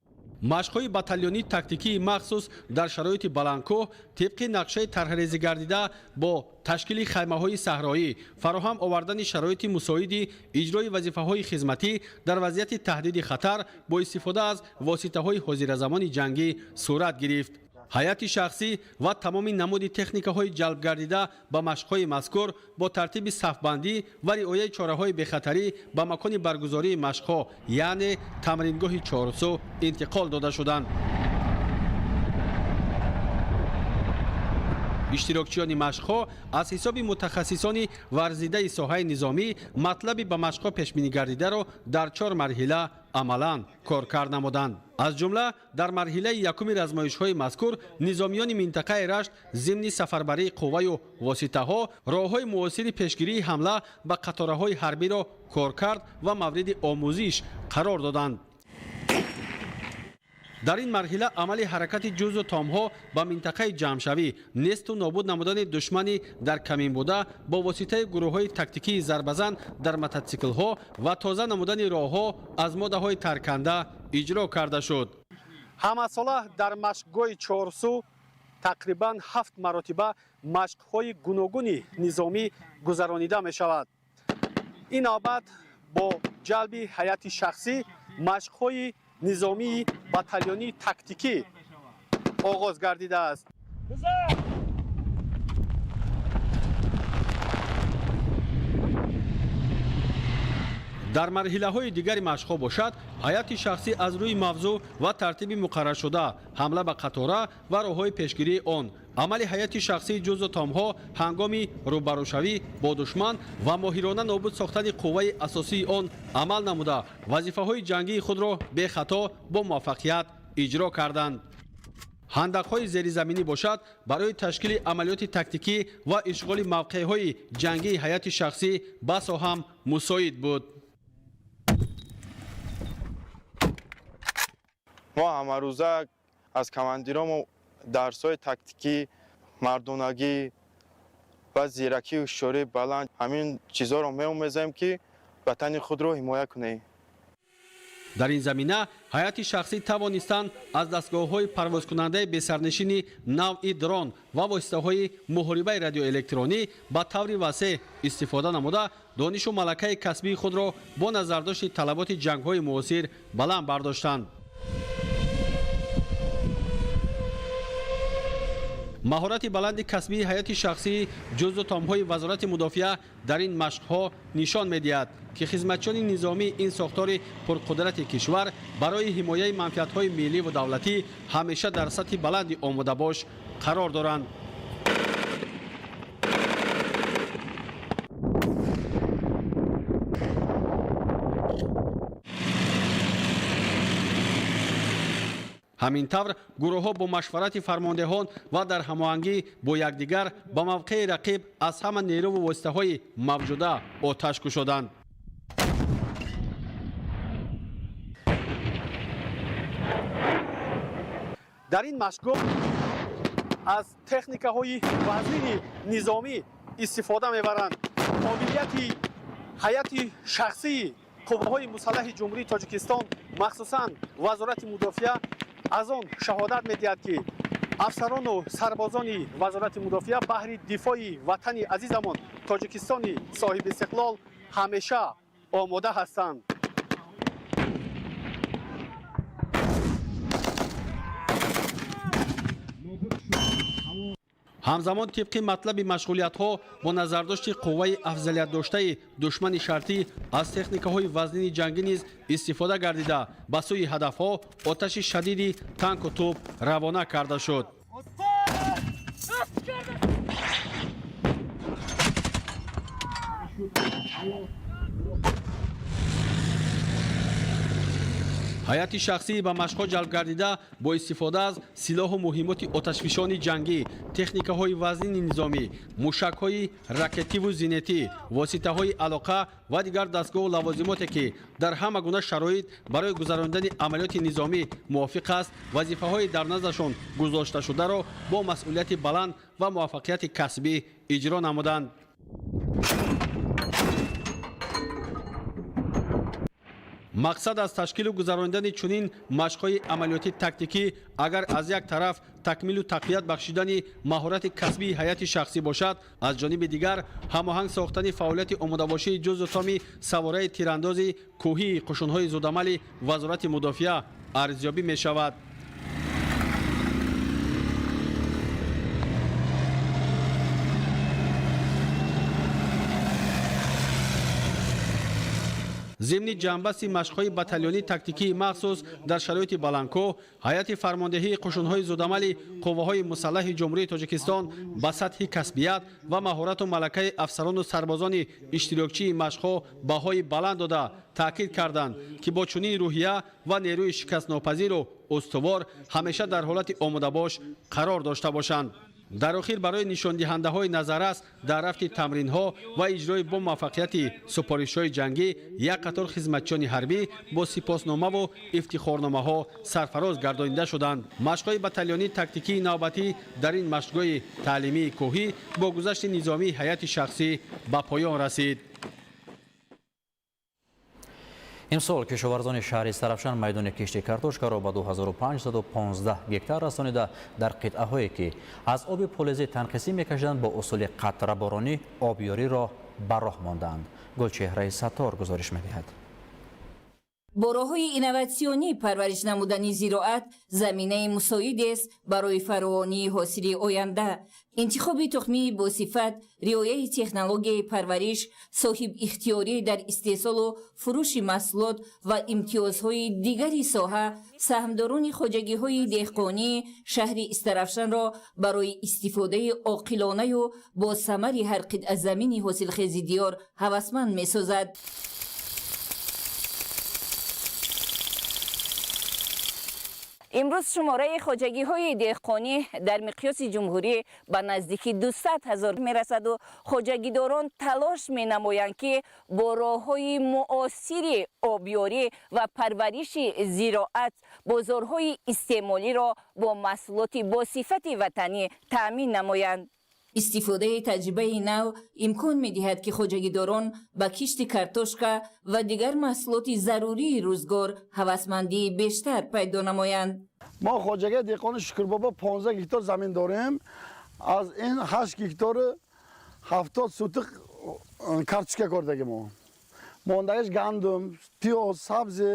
مشق‌های باتالیونی تاکتیکی مخصوص در شرایط بلندکوه طبق نقشه طرح‌ریزی گردیده با تشکیل خیمه‌های صحرایی، فراهم آوردن شرایط مساعد اجرای وظیفه‌های خدمتی در وضعیت تهدید خطر با استفاده از واسطه‌های حاضرزمان جنگی صورت گرفت. هیئت شخصی و تمام نمود تکنیک‌های جلب گردیده به مشق‌های مذکور با ترتیب صف‌بندی و رعایت چاره‌های بخطری به مکان برگزاری مشق‌ها یعنی تمرینگاه چهارسو انتقال داده شدند. اشتراکچیان مشق‌ها از حساب متخصصان ورزیده ساحه نظامی مطلب به مشق‌ها پیش‌بینی گردیده را در 4 مرحله عملاً کارکرد نمودند. از جمله در مرحله یکم آزمایش‌های مذکور نظامیان منطقه رشت ضمن سفربری قوه و واسطه‌ها راه‌های معاصر پیشگیری حمله به قطاره‌های حربی را کارکرد و مورد آموزش قرار دادند. در این مرحله عمل حرکت جزء تام‌ها به منطقه جمع‌شوی نیست و نابود نمودن دشمنی در کمین بوده با واسطه گروه‌های تاکتیکی ضربه‌زن در موتورسیکل‌ها و تازه نمودن راه‌ها از ماده‌های ترکنده اجرا کرده شد. همساله در مشقگاه چهارسو تقریباً 7 مرتبه مشق‌های گوناگون نظامی گذرانیده می‌شود. این نوبت با جلب هیئت شخصی مشق‌های نظامی باتالیونی تاکتیکی آغاز گردیده است. در مرحله های دیگر مشق‌ها باشد هیئت شخصی از روی موضوع و ترتیب مقرر شده حمله به قطاره و راه‌های پیشگیری آن، عمل هیئت شخصی جزء تام‌ها هنگام روبروشوی با دشمن و ماهرانه نابود ساختن قوه اساسی آن عمل نموده وظیفه‌های جنگی خود را به خطا با موفقیت اجرا کردند. هندق‌های زیرزمینی باشد برای تشکیل عملیات تاکتیکی و اشغال موقع‌های جنگی هیئت شخصی بسا هم مساعد بود. ما همه روزه از کماندیرام درس‌های تاکتیکی، مردانگی و زیرکی و شوری بلند همین چیزها را می‌آموزیم که وطن خود را حمایت کنیم. در این زمینه هیئت شخصی توانستند از دستگاه‌های پرواز کننده به سرنشین نوع درون و واسطه‌های محاربه رادیو الکترونی با طور وسیع استفاده نموده دانش و ملکه کسبی خود را با نظرداشت طلبات جنگ‌های معاصر بلند برداشتند. مهارت بلند کسبی هیئت شخصی جزء تام‌های وزارت مدافع در این مشق‌ها نشان می‌دهد که خدمتچیان نظامی این ساختار پرقدرت کشور برای حمایت منفعت‌های ملی و دولتی همیشه در سطح بلند آماده باش قرار دارند. همین طور گروه ها با مشورت فرماندهان و در هماهنگی با یکدیگر با موقع رقیب از همه نیرو و واسطه های موجوده آتش کشیدند. در این مشق‌ها از تکنیک‌های وزیر نظامی استفاده می‌برند. قابلیت هیئت شخصی قوه‌های مسلح جمهوری تاجیکستان مخصوصاً وزارت مدافع از آن شهادت می‌دهد که افسران و سربازان وزارت مدافع بهر دفاع وطن عزیزمان تاجیکستان صاحب استقلال همیشه آماده هستند. ҳамзамон тибқи матлаби машғулиятҳо бо назардошти қувваи афзалиятдоштаи душмани шартӣ аз техникаҳои вазнини ҷангӣ низ истифода гардида ба сӯи ҳадафҳо оташи шадиди танку тӯб равона карда шуд. ҳайати шахсӣ ба машқҳо ҷалб гардида бо истифода аз силоҳу муҳимоти оташфишони ҷангӣ, техникаҳои вазнини низомӣ, мушакҳои ракетиву зинетӣ, воситаҳои алоқа ва дигар дастгоҳу лавозимоте ки дар ҳама гуна шароит барои гузарондани амалиёти низомӣ мувофиқ аст, вазифаҳои дар назрашон гузошташударо бо масъулияти баланд ва муваффақияти касбӣ иҷро намуданд. мақсад аз ташкилу гузарондани чунин машқҳои амалиёти тактикӣ агар аз як тараф такмилу тақвият бахшидани маҳорати касбии ҳайати шахсӣ бошад, аз ҷониби дигар ҳамоҳанг сохтани фаъолияти омодабошии ҷузъу томи савораи тирандози кӯҳии қушунҳои зудамали вазорати мудофиа арзёбӣ мешавад. зимни ҷанбасти машқҳои батальёни тактикии махсус дар шароити баландкӯҳ, ҳайати фармондеҳии қушунҳои зудамали қувваҳои мусаллаҳи ҷумҳурии Тоҷикистон ба сатҳи касбият ва маҳорату малакаи афсарону сарбозони иштирокчии машқҳо баҳои баланд дода таъкид карданд, ки бо чунин рӯҳия ва нерӯи шикастнопазиру устувор ҳамеша дар ҳолати омодабош қарор дошта бошанд. дар охир барои нишондиҳандаҳои назаррас дар рафти тамринҳо ва иҷрои бо муваффақияти супоришҳои ҷангӣ як қатор хизматчиёни ҳарбӣ бо сипосномаву ифтихорномаҳо сарфароз гардонида шуданд. машқҳои батальёни тактикии навбатӣ дар ин машқгоҳи таълимии кӯҳӣ бо гузашти низомии ҳайати шахсӣ ба поён расид. имсол кишоварзони шаҳри Сарафшан майдони кишти картошкаро ба 2515 гектар расонида дар қитъаҳое ки аз оби полезӣ танқисӣ мекашиданд бо усули қатраборонӣ обёриро ба роҳ монданд. Гулчеҳраи Саттор гузориш медиҳад. бо роҳҳои инноватсионӣ парвариш намудани зироат заминаи мусоидест барои фаровонии ҳосили оянда. интихоби тухмии босифат, риояи технологияи парвариш, соҳибихтиёрӣ дар истеҳсолу фурӯши маҳсулот ва имтиёзҳои дигари соҳа саҳмдорони хоҷагиҳои деҳқонии шаҳри Истарафшанро барои истифодаи оқилонаю бо самари ҳар қитъазамини ҳосилхези диёр ҳавасманд месозад. имрӯз шумораи хоҷагиҳои деҳқонӣ дар миқёси ҷумҳурӣ ба наздики 200 000 мерасаду хоҷагидорон талош менамоянд ки бо роҳҳои муосири обёрӣ ва парвариши зироат бозорҳои истеъмолиро бо маҳсулоти босифати ватанӣ таъмин намоянд. истифодаи таҷрибаи нав имкон медиҳад ки хоҷагидорон ба кишти картошка ва дигар маҳсулоти зарурии рӯзгор ҳавасмандии бештар пайдо намоянд. мо хоҷагаи деҳқони Шукрбобо 15 гектар замин дорем. аз ин 8 гектар 70 сутиқ картошка кордагим мо. мондагиш гандум, пиёз, сабзи,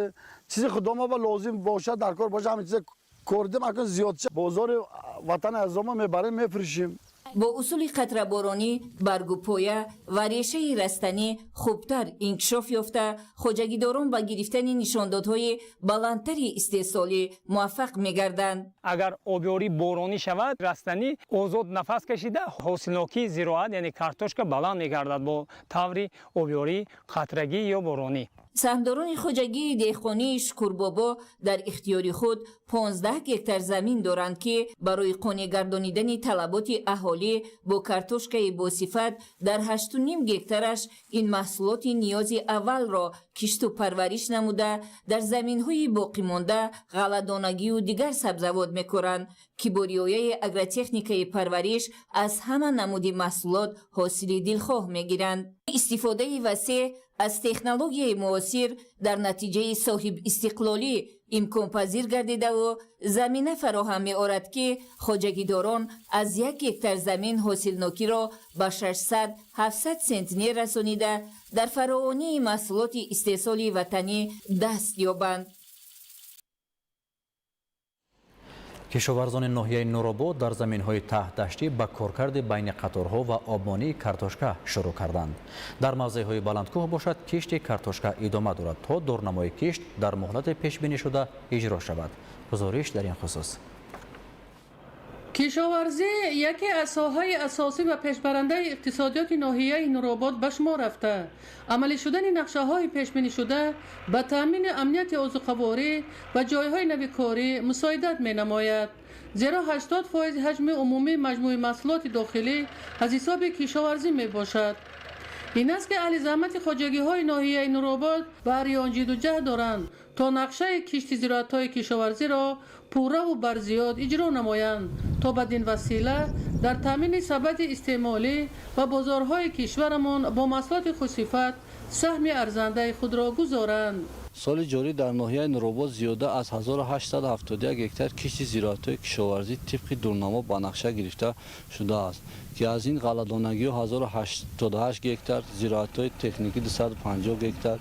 чизи худома ба лозим бошад, дар кор бошад, ҳамин чиза кордем, акун зиёдша бозори ватани азома мебарем, мефурӯшим. бо усули қатраборонӣ баргупоя ва решаи растанӣ хубтар инкишоф ёфта, хоҷагидорон ба гирифтани нишондодҳои баландтари истеҳсолӣ муваффақ мегарданд. агар обёрӣ боронӣ шавад, растанӣ озод нафас кашида ҳосилнокии зироат яъне картошка баланд мегардад бо таври обёрӣ қатрагӣ ё боронӣ. саҳмдорони хоҷагии деҳқонии Шукрбобо дар ихтиёри худ 15 гектар замин доранд ки барои қонеъ гардонидани талаботи аҳолӣ бо картошкаи босифат дар 8.5 гектараш ин маҳсулоти ниёзи аввалро кишту парвариш намуда дар заминҳои боқимонда ғалладонагию дигар сабзавот мекоранд ки бо риояи агротехникаи парвариш аз ҳама намуди маҳсулот ҳосили дилхоҳ мегиранд. истифодаи васеъ аз технологияи муосир дар натиҷаи соҳибистиқлолӣ имконпазир гардидаву замина фароҳам меорад ки хоҷагидорон аз 1 гектар замин ҳосилнокиро ба 600-700 центнер расонида дар фаровонии маҳсулоти истеҳсоли ватанӣ даст ёбанд. کشاورزان ناحیه نورآباد در زمین‌های ته دشتی به کارکرد بین قطارها و آبانی کارتوشکا شروع کردند. در موضع‌های بلندکوه باشد کشت کارتوشکا ادامه دارد تا دورنمای کشت در مهلت پیش بینی شده اجرا شود. گزارش در این خصوص. کشاورزی یکی از ساحه‌های اساسی و پیشبرنده اقتصادیات ناحیه نورآباد به شمار رفته. عملی شدن نقشه‌های پیش بینی شده به تامین امنیت عضوقواری و جایهای نوکاری مساعدت می‌نماید. زیرا 80% حجم عمومی مجموع محصولات داخلی از حساب کشاورزی میباشد. این است که اهل زحمت خواجگی‌های ناحیه نورآباد به اریان جد و جهد دارند تا نقشه کشت زراعت‌های کشاورزی را پوره و برزیاد اجرا نمایند تا بدین وسیله در تامین سبد استعمالی و بازارهای کشورمان با محصولات خوش‌صفت سهم ارزنده خود را گذارند. سال جاری در ناحیه نورآباد زیاده از 1871 هکتار کشت زراعت‌های کشاورزی طبق دورنامه به نقشه گرفته شده است که از این غله‌دانگی 1088 هکتار، زراعت‌های تکنیکی 250 هکتار،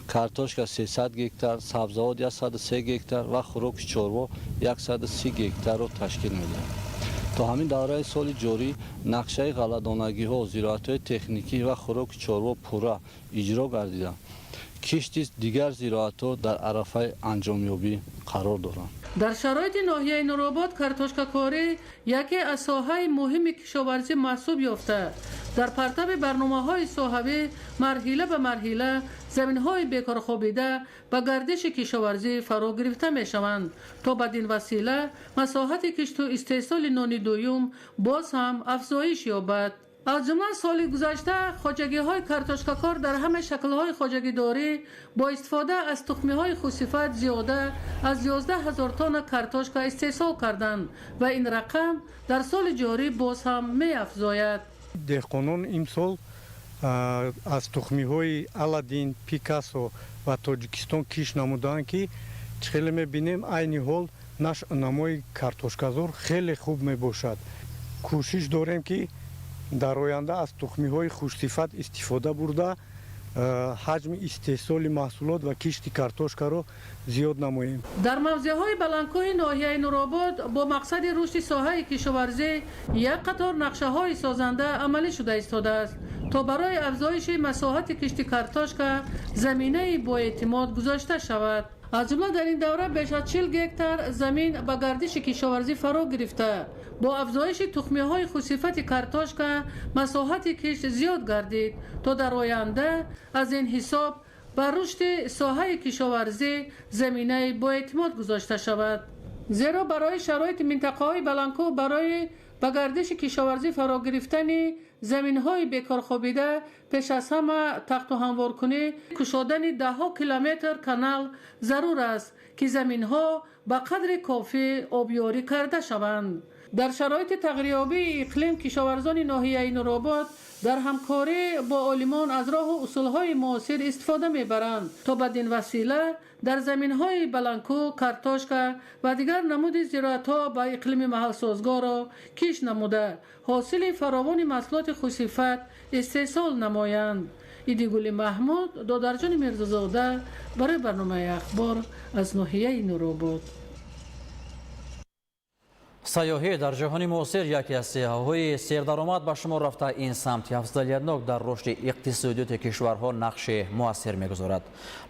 کارتوشکا 300 هکتار، سبزیجات 103 هکتار و خوراک چروا 130 هکتار را تشکیل می‌دهد. تا همین دوره سال جاری نقشه غله‌دانگی‌ها، زراعت‌های تکنیکی و خوراک چروا پوره اجرا گردیده. کشت دیگر زراعت‌ها در عرصه انجامیابی قرار دارند. در شرایط ناحیه نورآباد کارتوشکا کاری یکی از ساحه‌های مهم کشاورزی محسوب یافته. در پرتو برنامه‌های ساحوی مرحله به مرحله زمین‌های بیکار خوابیده به گردش کشاورزی فرا گرفته می‌شوند تا بدین وسیله مساحت کشت و استحصال نان دوم باز هم افزایش یابد. از جمله سال گذشته خواجگی‌های کارتوشکا کار در همه شکل‌های خواجگی‌داری با استفاده از تخمی‌های خوش‌صفت زیاده از 11,000 تن کارتوشکا استحصال کردند و این رقم در سال جاری باز هم می‌افزاید. دهقانان امسال از تخمی‌های الادین، پیکاسو و تاجیکستان کش نمودند که خیلی می‌بینیم عین حال نمای کارتوشکازور خیلی خوب می‌باشد. کوشش داریم که در آینده از تخمی‌های خوش‌صفت استفاده برده حجم استحصال محصولات و کشت کارتوشکا را زیاد نماییم. در موضع‌های بلندکوه ناحیه نورآباد با مقصد رشد ساحه کشاورزی یک قطار نقشه‌های سازنده عملی شده ایستاده است تا برای افزایش مساحت کشت کارتوشکا زمینه با اعتماد گذاشته شود. از جمله در این دوره بیش از 40 هکتار زمین به گردش کشاورزی فرا گرفته. با افزایش تخمی‌های خوش‌صفت کارتوشکا مساحت کشت زیاد گردید تا در آینده از این حساب بر رشد ساحه کشاورزی زمینه با اعتماد گذاشته شود. زیرا برای شرایط منطقه‌های بلندکوه برای به گردش کشاورزی فرا گرفتن زمین‌های بیکار خوابیده پیش از همه تخت و هموار کنی کشادن 10 کیلومتر کانال ضرور است که زمین‌ها به قدر کافی آبیاری کرده شوند. در شرایط تغییریابی اقلیم کشاورزان ناحیه نورآباد در همکاری با عالمان از راه و اصولهای معاصر استفاده میبرند تا بدین وسیله در زمینهای بلندکوه، کارتوشکا و دیگر نمود زراعت‌ها با اقلیم محل سازگار را کش نموده حاصل فراوان محصولات خوش‌صفت استحصال نمایند. ایدیگل محمود، دادرجان میرزازاده برای برنامه اخبار از ناحیه نورآباد. سیاحی در جهان معاصر یکی از سیاح‌های سردرآمد به شمار رفته این سمت افضلیت‌ناک در رشد اقتصادیات کشورها نقش مؤثر می‌گذارد.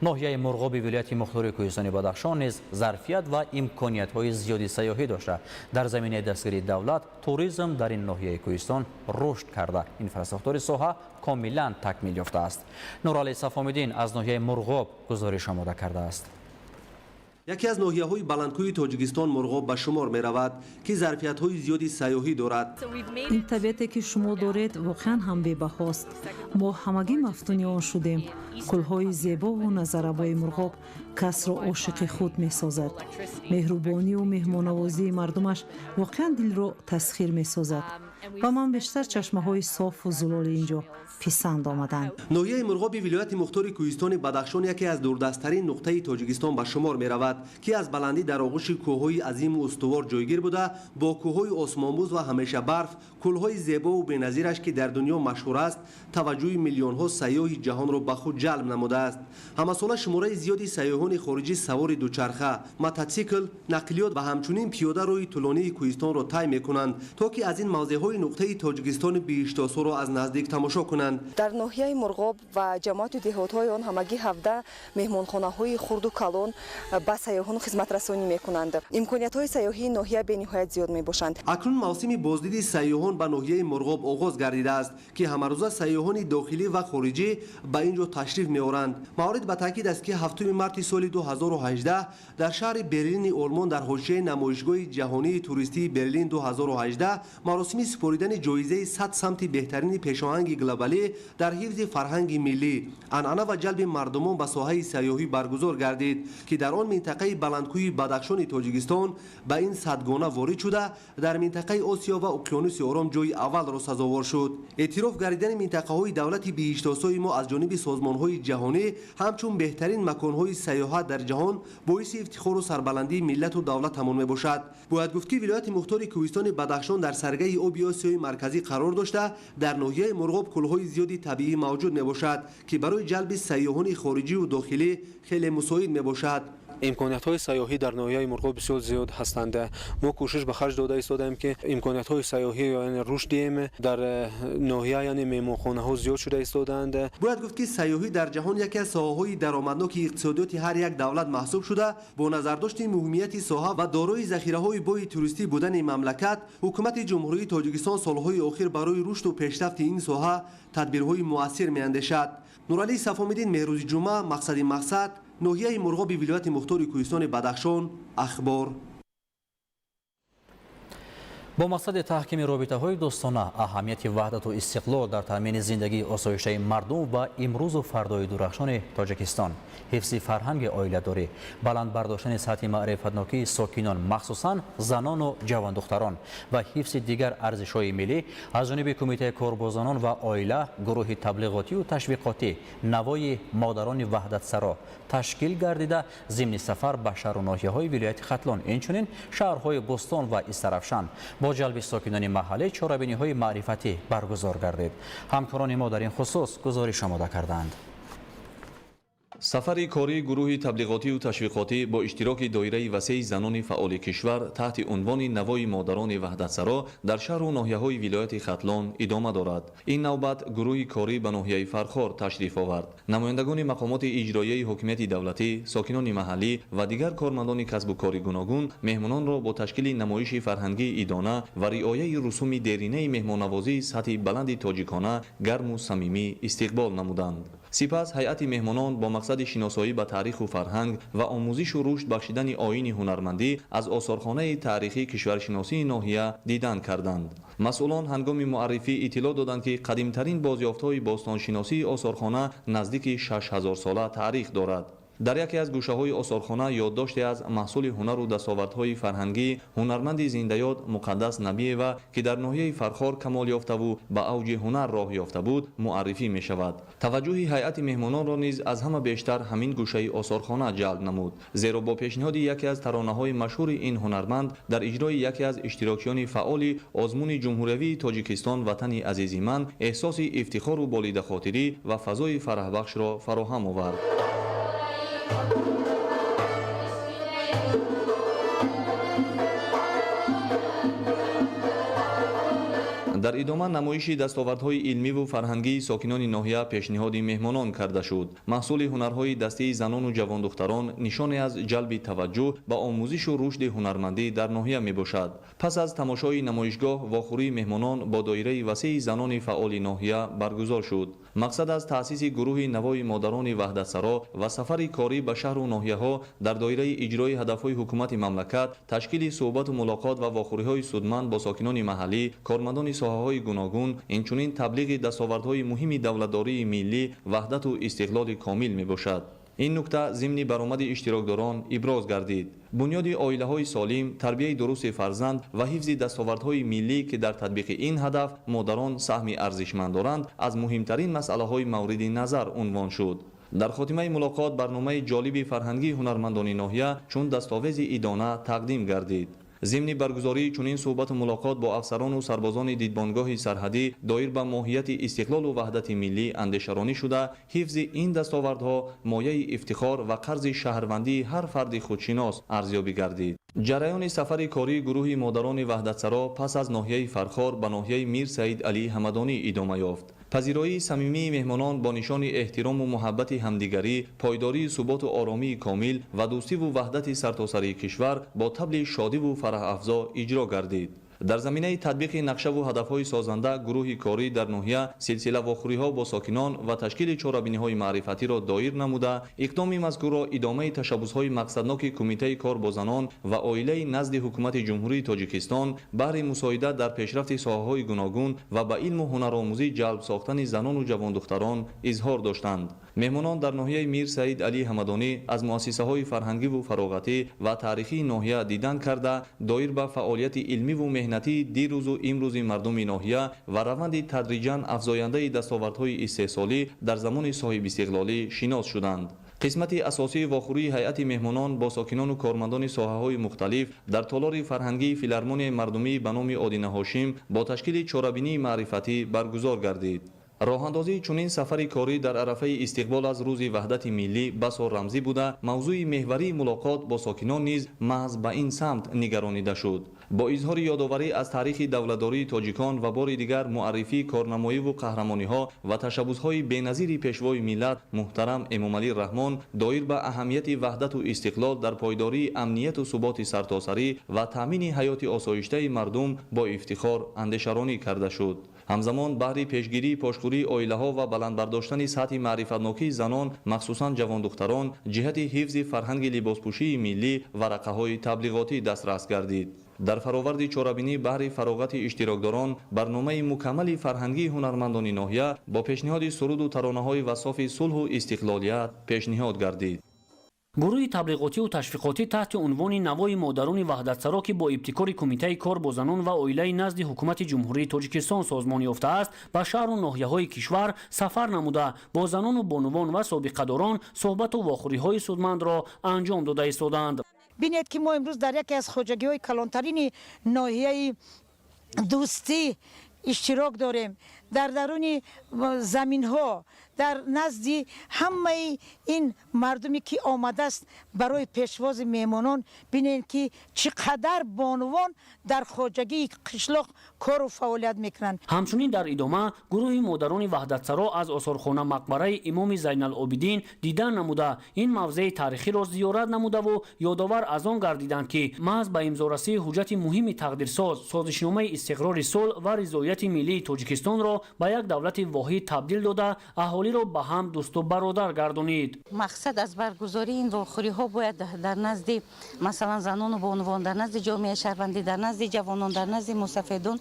ناحیه مرغاب ولایت مختار کوهستانی بدخشان نیز ظرفیت و امکانیت‌های زیادی سیاحی داشته. در زمینه دستگیری دولت توریسم در این ناحیه کوهستان رشد کرده. اینفراستراکتور ساحه کاملا تکمیل یافته است. نورعلی صفامیدین از ناحیه مرغاب گزارش آماده کرده است. یکی از ناحیه‌های بلندکوه تاجیکستان مرغاب به شمار می‌رود که ظرفیت‌های زیادی سیاحی دارد. این طبیعتی که شما دارید واقعاً هم بی‌بهاست. ما همگی مفتون آن شدیم. گل‌های زیبا و نظرآبای مرغاب کس را عاشق خود می‌سازد. مهربانی و مهمان‌نوازی مردمش واقعاً دل را تسخیر می‌سازد. و من بیشتر چشمه‌های صاف و زلالی اینجا پسند آمدند. ناحیه مرغاب ولایت مختار کوهستان بدخشان یکی از دوردست‌ترین نقطه تاجیکستان به شمار می‌رود که از بلندی در آغوش کوه‌های عظیم و استوار جایگیر بوده، با کوه‌های آسمان‌بوز و همیشه برف، کوه‌های زیبا و بی‌نظیرش که در دنیا مشهور است، توجه میلیون‌ها سیاح جهان را به خود جلب نموده است. همساله شماره زیادی سیاحان خارجی سوار دوچرخه، موتورسیکل، نقلیات و همچنین پیاده روی طولانی کوهستان را طی می‌کنند تا که از این موضع‌های نقطه تاجیکستان بیشتاسو را از نزدیک تماشا کنند. در ناحیه مرغاب و جماعت دهات‌های آن همگی 17 مهمانخانه‌های خرد و کلان با سیاحان خدمت رسانی می‌کنند. امکانیت‌های سیاحی ناحیه به‌نهایت زیاد می‌باشند. اکنون موسم بازدید سیاحان به ناحیه مرغاب آغاز گردیده است که همروزه سیاحان داخلی و خارجی به اینجا تشریف می‌آورند. موارد به تاکید است که 7 مارس سال 2018 در شهر برلین آلمان در حاشیه نمایشگاه جهانی توریستی برلین 2018 مراسم سپاریدن جایزه 100 سمت بهترین پیشاهنگ گلوبالی در حفظ فرهنگ ملی، عنعنه و جلب مردمان به ساحه سیاحی برگزار گردید که در آن منطقه بلندکوی بدخشان تاجیکستان به این صدگانه وارد شده در منطقه آسیا و اقیانوس آرام جای اول را سزاوار شد. اعتراف گردیدن منطقه‌های دولت بی‌اشتاسای ما از جانب سازمان‌های جهانی همچون بهترین مکان‌های سیاحت در جهان باعث افتخار و سربلندی ملت و دولت همان میباشد. باید گفت که ولایت مختار کوهستان بدخشان در سرگه آب آسیای مرکزی قرار داشته در ناحیه مرغاب کل‌های زیادی طبیعی موجود میباشد که برای جلب سیاحان خارجی و داخلی خیلی مساعد میباشد. امکانیت‌های سیاحی در ناحیه مرغاب بسیار زیاد هستند. ما کوشش به خرج داده ایستادیم که امکانیت‌های سیاحی یعنی رشد در ناحیه یعنی مهمانخانه‌ها زیاد شده ایستادند. باید گفت که سیاحی در جهان یکی از ساحه‌های درآمدناک اقتصادیات هر یک دولت محسوب شده. با نظرداشت مهمیت ساحه و دارای ذخیره‌های بای توریستی بودن مملکت، حکومت جمهوری تاجیکستان سال‌های اخیر برای رشد و پیشرفت این ساحه تدبیرهای مؤثر می‌اندیشد. نورعلی صفامیدین، مهروز جمعه، مقصد ناحیه مرغاب ولایت مختار کوهستان بدخشان. اخبار. با مقصد تحکیم رابطه‌های دوستانه، اهمیت وحدت و استقلال در تامین زندگی آسایشته مردم و امروز و فردای درخشان تاجیکستان، حفظ فرهنگ عائله‌داری، بلند برداشتن سطح معرفت‌ناکی ساکنان مخصوصاً زنان و جوان دختران و حفظ دیگر ارزش‌های ملی از جانب کمیته کارگزاران و عائله، گروه تبلیغاتی و تشویقاتی نوای مادران وحدت سرا تشکیل گردیده ضمن سفر به شهر و ناحیه‌های ولایت ختلان، اینچنین شهرهای بستان و استرافشان با جلب ساکنان محله چاره‌بینی‌های معرفتی برگزار گردید. همکاران ما در این خصوص گزارش آماده کردند. سفر کاری گروه تبلیغاتی و تشویقاتی با اشتراک دایره وسیع زنان فعال کشور تحت عنوان نوای مادران وحدت سرا در شهر و ناحیه‌های ولایت ختلان ادامه دارد. این نوبت گروه کاری به ناحیه فرخار تشریف آورد. نمایندگان مقامات اجرایی حکومت دولتی، ساکنان محلی و دیگر کارمندان کسب و کار گوناگون مهمانان را با تشکیل نمایش فرهنگی ادانه و رعایت رسوم دیرینه مهمان‌نوازی سطح بلند تاجیکانه گرم و صمیمی استقبال نمودند. سپس هیئت مهمانان با مقصد شناسایی به تاریخ و فرهنگ و آموزش و رشد بخشیدن آیین هنرمندی از آثارخانه تاریخی کشورشناسی ناحیه دیدن کردند. مسئولان هنگام معرفی اطلاع دادند که قدیمترین بازیافت‌های باستانشناسی آثارخانه نزدیک 6000 ساله تاریخ دارد. در یکی از گوشه‌های آثارخانه یادداشتی از محصول هنر و دستاوردهای فرهنگی هنرمند زنده‌یاد مقدس نبی‌اوا که در ناحیه فرخار کمال یافته و به اوج هنر راه یافته بود معرفی می‌شود. توجه هیئت مهمانان را نیز از همه بیشتر همین گوشه آثارخانه جلب نمود، زیرا با پیشنهاد یکی از ترانه‌های مشهور این هنرمند در اجرای یکی از اشتراکیان فعال آزمون جمهوری تاجیکستان وطن عزیز من احساس افتخار و بالید خاطری و فضای فرح بخش را فراهم آورد. در ادامه نمایش دستاوردهای علمی و فرهنگی ساکنان ناحیه پیشنهاد مهمانان کرده شد. محصول هنرهای دستی زنان و جوان دختران نشانی از جلب توجه به آموزش و رشد هنرمندی در ناحیه می باشد. پس از تماشای نمایشگاه واخوری مهمانان با دایره وسیع زنان فعال ناحیه برگزار شد. مقصد از تأسیس گروه نوای مادران وحدت سرا و سفر کاری به شهر و ناحیه ها در دایره اجرای هدفهای حکومت مملکت تشکیل صحبت و ملاقات و واخوری های سودمند با ساکنان محلی، کارمندان ساحه‌های گوناگون، اینچنین تبلیغ دستاوردهای مهم دولتداری ملی، وحدت و استقلال کامل می باشد. این نکته ضمن برآمد اشتراکداران ابراز گردید. بنیاد عائله‌های سالم، تربیت درست فرزند و حفظ دستاوردهای ملی که در تطبیق این هدف مادران سهم ارزشمند دارند از مهمترین مسئله‌های مورد نظر عنوان شد. در خاتمه ملاقات برنامه جالب فرهنگی هنرمندان ناحیه چون دستاویز ایدانه تقدیم گردید. ضمن برگزاری چنین صحبت و ملاقات با افسران و سربازان دیدبانگاه سرحدی دایر به ماهیت استقلال و وحدت ملی اندیشه‌رانی شده، حفظ این دستاوردها مایه افتخار و قرض شهروندی هر فرد خودشناس ارزیابی گردید. جریان سفر کاری گروه مادران وحدتسرا پس از ناحیه فرخار به ناحیه میر سعید علی حمدانی ادامه یافت. پذیرایی صمیمی مهمانان با نشان احترام و محبت همدیگری، پایداری ثبات و آرامی کامل و دوستی و وحدت سرتاسر کشور با طبل شادی و فرح افزا اجرا گردید. در زمینه تطبیق نقشه و هدفهای سازنده گروه کاری در ناحیه سلسله واخوری‌ها با ساکنان و تشکیل چهاربینی‌های معرفتی را دایر نموده، اقدام مذکور را ادامه تشبس‌های مقصدناک کمیته کار با زنان و عائله نزد حکومت جمهوری تاجیکستان بهر مساعدت در پیشرفت ساحه‌های گوناگون و به علم و هنرآموزی جلب ساختن زنان و جوان دختران اظهار داشتند. مهمانان در ناحیه میر سعید علی حمدانی از مؤسسه‌های فرهنگی و فراغتی و تاریخی ناحیه دیدن کرده، دایر به فعالیت علمی و مهنتی دیروز و امروز مردم ناحیه و روند تدریجاً افزاینده دستاوردهای استحصالی در زمان صاحب استقلالی شناس شدند. قسمت اساسی واخوری هیئت مهمانان با ساکنان و کارمندان ساحه‌های مختلف در تالار فرهنگی فیلارمون مردمی به نام آدینه هاشم با تشکیل چهاربینی معرفتی برگزار گردید. راه اندازی چنین سفر کاری در عرفه استقبال از روز وحدت ملی بسا رمزی بوده، موضوع محوری ملاقات با ساکنان نیز محض به این سمت نگرانیده شد. با اظهار یادآوری از تاریخ دولتداری تاجیکان و بار دیگر معرفی کارنمایی و قهرمانی‌ها و تشبس‌های بی‌نظیر پیشوای ملت محترم امامعلی رحمان دایر به اهمیت وحدت و استقلال در پایداری امنیت و ثبات سرتاسری و تامین حیات آسایشته مردم با افتخار اندیشه‌رانی کرده شد. همزمان بهر پیشگیری پاشخوری عائله‌ها و بلند برداشتن سطح معرفت‌ناکی زنان مخصوصاً جوان دختران جهت حفظ فرهنگ لباسپوشی ملی ورقه‌های تبلیغاتی دسترس گردید. در فراورد چهاربینی بهر فراغت اشتراکداران برنامه مکمل فرهنگی هنرمندان ناحیه با پیشنهاد سرود و ترانه‌های وصاف صلح و استقلالیت پیشنهاد گردید. گروه تبلیغاتی و تشویقاتی تحت عنوان نوای مادران وحدتسرا که با ابتکار کمیته کار با زنان و عائله نزد حکومت جمهوری تاجیکستان سازمان یافته است به شهر و ناحیه‌های کشور سفر نموده با زنان و بانوان و سابقه‌داران صحبت و واخوری‌های سودمند را انجام داده ایستادند. بینید که ما امروز در یکی از خواجگی‌های کلانترین ناحیه دوستی اشتراک داریم. در درون زمین‌ها در نزد همه این مردمی که آمده است برای پیشواز مهمانان بینید که چقدر بانوان در خواجگی قشلاق کار و فعالیت میکنند. همچنین در ادامه گروه مادران وحدتسرا از آثارخانه مقبره امام زین العابدین دیدن نموده این موضع تاریخی را زیارت نموده و یادآور از آن گردیدند که محض به امضارسی حجت مهم تقدیرساز سازشنامه استقرار صلح و رضایت ملی تاجیکستان را به یک دولت واحد تبدیل داده اهالی را به هم دوست و برادر گردانید. مقصد از برگزاری این واخوری ها باید در نزد مثلا زنان و بانوان، در نزد جامعه شهروندی، در نزد جوانان، در نزد مسافران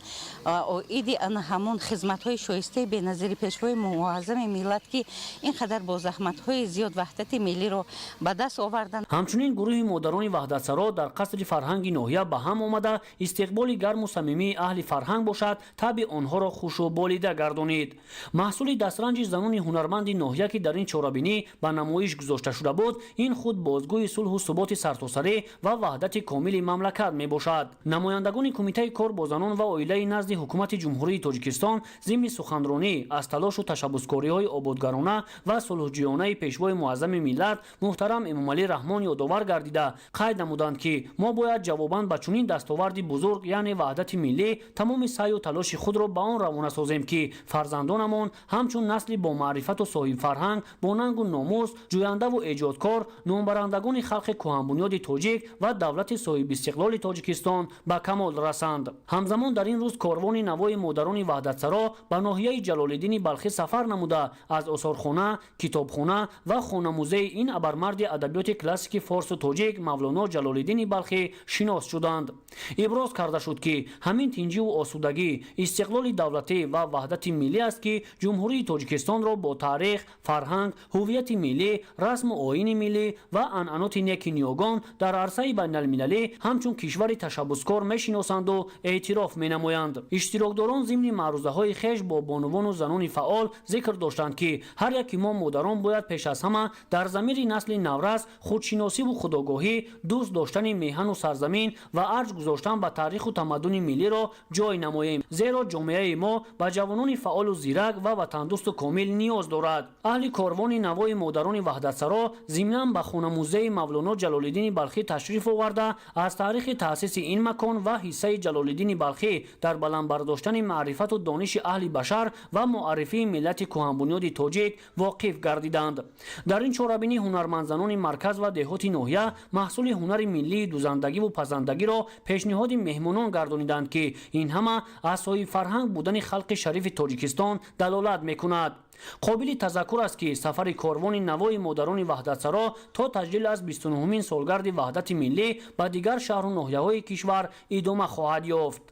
ایدی همون خدمت های شایسته بی‌نظیر پیشوای معظم ملت که اینقدر با زحمت های زیاد وحدت ملی را به دست آوردند. همچنین گروه مادران وحدتسرا در قصر فرهنگ ناحیه به هم آمده استقبال گرم و صمیمی اهل فرهنگ باشد طبع آنها را خوش و بالیده گردانید. محصول دسترنج زنان هنرمند ناحیه که در این چهاربینی به نمایش گذاشته شده بود این خود بازگوی صلح و ثبات سرتاسری و وحدت کامل مملکت می باشد. نمایندگان کمیته کار با زنان و عائله نزد حکومت جمهوری تاجیکستان ضمن سخنرانی از تلاش و تشبسکاری های آبادگرانه و صلحجویانه پیشوای معظم ملت محترم امامعلی رحمان یادآور گردیده قید نمودند که ما باید جواباً به چنین دستاوردی بزرگ یعنی وحدت ملی تمام سعی و تلاش خود را به آن روانه سازیم که فرزندانمان همچون نسل با معرفت و صاحب فرهنگ با ننگ و ناموس جوینده و ایجادکار نامبرندگان خلق کهن‌بنیاد تاجیک و دولت صاحب استقلال تاجیکستان به کمال رسند. همزمان در این روز کاروان نوای مادران وحدتسرا به ناحیه جلال‌الدین بلخی سفر نموده از آثارخانه، کتابخانه و خانه‌موزه این ابرمرد ادبیات کلاسیک فارس و تاجیک مولانا جلال‌الدین بلخی شناس شدند. ابراز کرده شد که همین تنجی و آسودگی استقلال دولتی و وحدت ملی است که جمهوری تاجیکستان را با با تاریخ، فرهنگ، هویت ملی، رسم و آیین ملی و عنعنات نیک نیاگان در عرصه بین المللی همچون کشور تشبثکار میشناسند و اعتراف مینمایند. اشتراکداران ضمن معروضه های خویش با بانوان و زنان فعال ذکر داشتند که هر یک ما مادران باید پیش از همه در ضمیر نسل نورس خودشناسی و خودآگاهی، دوست داشتن میهن و سرزمین و ارج گذاشتن به تاریخ و تمدن ملی را جای نماییم، زیرا جامعه ما به جوانان فعال و زیرک و وطندوست و کامل نیاز دارد. اهل کاروان نوای مادران وحدتسرا ضمناً به خانه موزه مولانا جلال الدین بلخی تشریف آورده از تاریخ تأسیس این مکان و حصه جلال الدین بلخی در بلند برداشتن معرفت و دانش اهل بشر و معرفی ملت کهن بنیاد تاجیک واقف گردیدند. در این چاره‌بینی هنرمندزنان مرکز و دهات ناحیه محصول هنر ملی دوزندگی و پزندگی را پیشنهاد مهمانان گردانیدند که این همه از صاحب فرهنگ بودن خلق شریف تاجیکستان دلالت میکند. قابل تذکر است که سفر کاروان نوای مادران وحدتسرا تا تجلیل از 29مین سالگرد وحدت ملی به دیگر شهر و ناحیه‌های کشور ادامه خواهد یافت.